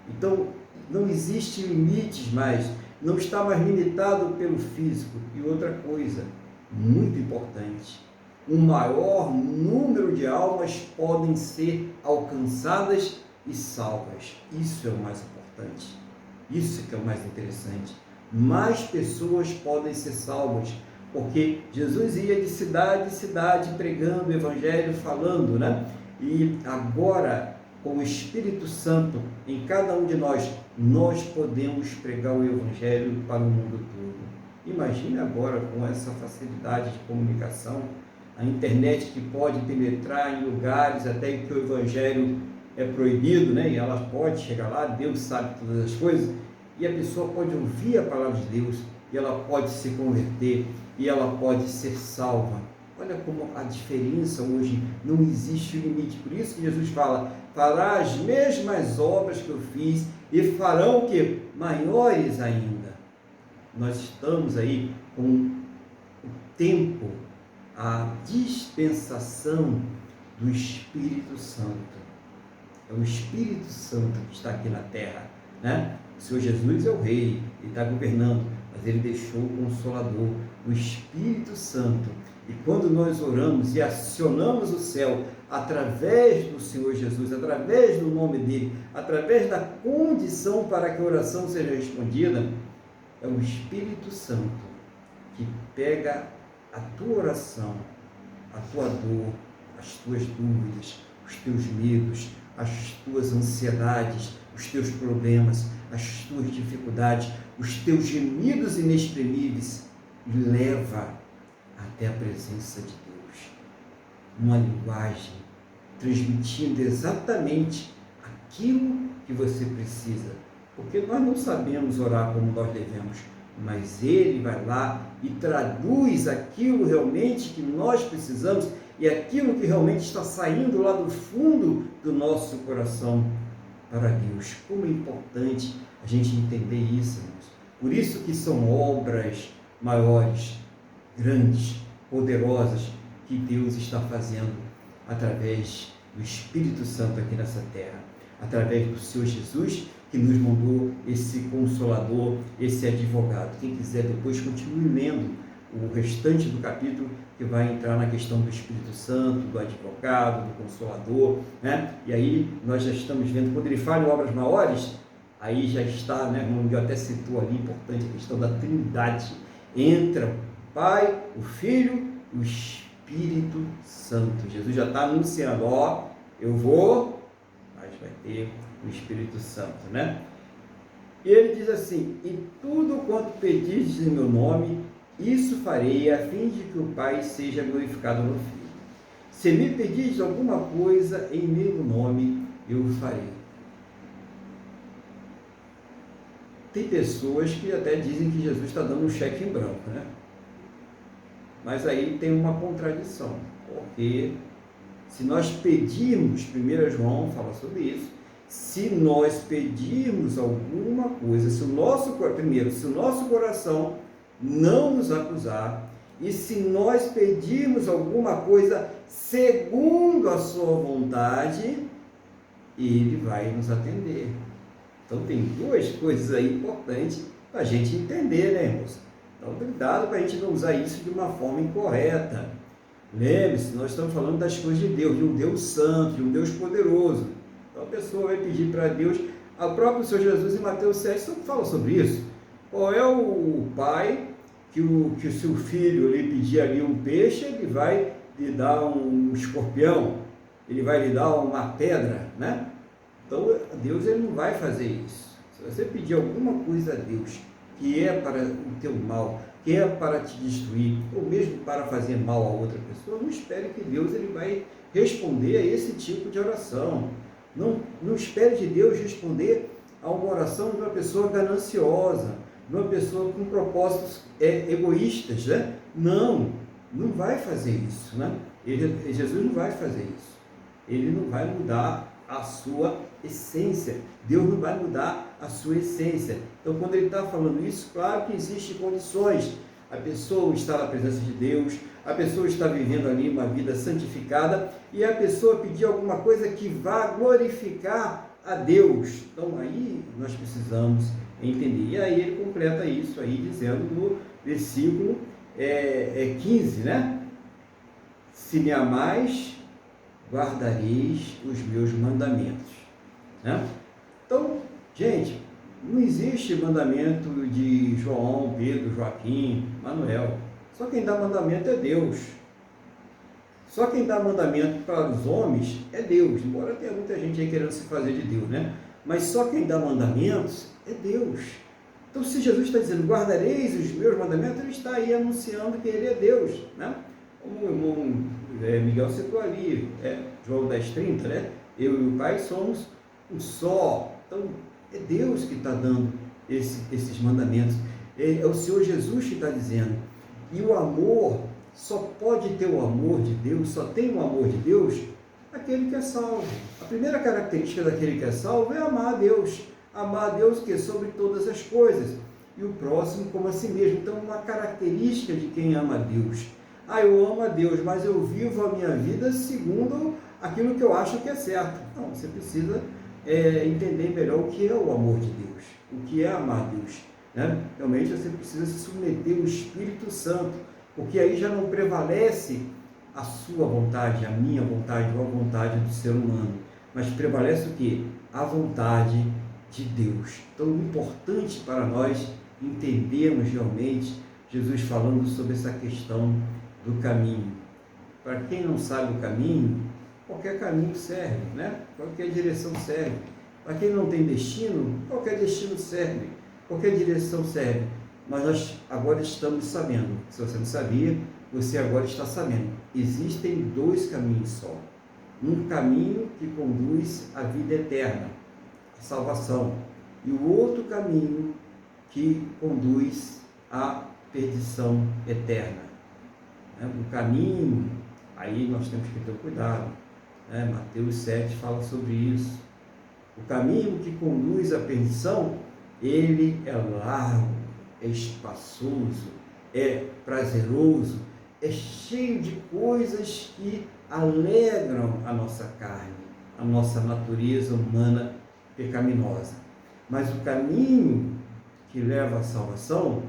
Então, não existe limites mais, não está mais limitado pelo físico. E outra coisa, muito importante, um maior número de almas podem ser alcançadas e salvas. Isso é o mais importante. Isso que é o mais interessante. Mais pessoas podem ser salvas, porque Jesus ia de cidade em cidade pregando o Evangelho, falando, né? E agora, com o Espírito Santo em cada um de nós, nós podemos pregar o Evangelho para o mundo todo. Imagine agora com essa facilidade de comunicação, a internet que pode penetrar em lugares até que o Evangelho é proibido, né? E ela pode chegar lá, Deus sabe todas as coisas, e a pessoa pode ouvir a palavra de Deus, e ela pode se converter, e ela pode ser salva. Olha como a diferença hoje, não existe limite. Por isso que Jesus fala, fará as mesmas obras que eu fiz, e farão o quê? Maiores ainda. Nós estamos aí com o tempo, a dispensação do Espírito Santo. É o Espírito Santo que está aqui na terra, né? O Senhor Jesus é o Rei, Ele está governando, mas Ele deixou o Consolador, o Espírito Santo. E quando nós oramos e acionamos o céu através do Senhor Jesus, através do nome dEle, através da condição para que a oração seja respondida, é o Espírito Santo que pega a tua oração, a tua dor, as tuas dúvidas, os teus medos, as tuas ansiedades, os teus problemas, as tuas dificuldades, os teus gemidos inexprimíveis, e leva até a presença de Deus. Uma linguagem transmitindo exatamente aquilo que você precisa. Porque nós não sabemos orar como nós devemos, mas Ele vai lá e traduz aquilo realmente que nós precisamos e aquilo que realmente está saindo lá do fundo do nosso coração para Deus. Como é importante a gente entender isso, irmãos. Por isso que são obras maiores, grandes, poderosas, que Deus está fazendo através do Espírito Santo aqui nessa terra, através do Senhor Jesus, que nos mandou esse Consolador, esse advogado. Quem quiser depois continue lendo o restante do capítulo, que vai entrar na questão do Espírito Santo, do advogado, do Consolador, né? E aí nós já estamos vendo, quando ele fala em obras maiores, aí já está, né? O irmão Miguel até citou ali, importante, a questão da Trindade. Entra o Pai, o Filho e o Espírito Santo. Jesus já está anunciando, ó, eu vou, mas vai ter o Espírito Santo, né? E ele diz assim: e tudo quanto pedis em meu nome, isso farei, a fim de que o Pai seja glorificado no Filho. Se me pedis alguma coisa em meu nome, eu o farei. Tem pessoas que até dizem que Jesus está dando um cheque em branco, né? Mas aí tem uma contradição, porque se nós pedirmos, 1 João fala sobre isso, se nós pedirmos alguma coisa, se o nosso coração não nos acusar, e se nós pedirmos alguma coisa segundo a sua vontade, Ele vai nos atender. Então tem duas coisas aí importantes para a gente entender, né, irmãos? Então cuidado para a gente não usar isso de uma forma incorreta. Lembre-se, nós estamos falando das coisas de Deus, de um Deus santo, de um Deus poderoso. Então a pessoa vai pedir para Deus, o próprio Senhor Jesus em Mateus 7 fala sobre isso. Qual é o pai que o seu filho lhe pedir ali um peixe, ele vai lhe dar um escorpião, ele vai lhe dar uma pedra, né? Então Deus ele não vai fazer isso. Se você pedir alguma coisa a Deus que é para o teu mal, que é para te destruir, ou mesmo para fazer mal a outra pessoa, não espere que Deus ele vai responder a esse tipo de oração. Não espere de Deus responder a uma oração de uma pessoa gananciosa, de uma pessoa com propósitos egoístas, né? Não vai fazer isso, né? Jesus não vai fazer isso. Ele não vai mudar a sua essência. Deus não vai mudar a sua essência. Então, quando ele está falando isso, claro que existem condições. A pessoa está na presença de Deus, a pessoa está vivendo ali uma vida santificada, e a pessoa pedir alguma coisa que vá glorificar a Deus. Então, aí nós precisamos entender. E aí ele completa isso aí, dizendo no versículo 15, né? Se me amais, guardareis os meus mandamentos, né? Então, gente, não existe mandamento de João, Pedro, Joaquim, Manuel. Só quem dá mandamento é Deus. Só quem dá mandamento para os homens é Deus, embora tenha muita gente aí querendo se fazer de Deus, né? Mas só quem dá mandamentos é Deus. Então, se Jesus está dizendo, guardareis os meus mandamentos, ele está aí anunciando que ele é Deus, né? Como o irmão Miguel citou ali, João 10:30, né? Eu e o Pai somos um só. Então, é Deus que está dando esses mandamentos. É o Senhor Jesus que está dizendo. E o amor, só pode ter o amor de Deus, só tem o amor de Deus aquele que é salvo. A primeira característica daquele que é salvo é amar a Deus. Amar a Deus que é sobre todas as coisas. E o próximo como a si mesmo. Então, uma característica de quem ama a Deus. Eu amo a Deus, mas eu vivo a minha vida segundo aquilo que eu acho que é certo. Não, você precisa entender melhor o que é o amor de Deus, o que é amar Deus. Né? Realmente você precisa se submeter ao Espírito Santo, porque aí já não prevalece a sua vontade, a minha vontade ou a vontade do ser humano, mas prevalece o quê? A vontade de Deus. Então, importante para nós entendermos realmente Jesus falando sobre essa questão do caminho. Para quem não sabe o caminho, qualquer caminho serve, né? Qualquer direção serve. Para quem não tem destino, qualquer destino serve, qualquer direção serve. Mas nós agora estamos sabendo, se você não sabia, você agora está sabendo. Existem dois caminhos só. Um caminho que conduz à vida eterna, a salvação, e o outro caminho que conduz à perdição eterna. O caminho, aí nós temos que ter cuidado. Mateus 7 fala sobre isso. O caminho que conduz à perdição, ele é largo, é espaçoso, é prazeroso, é cheio de coisas que alegram a nossa carne, a nossa natureza humana pecaminosa. Mas o caminho que leva à salvação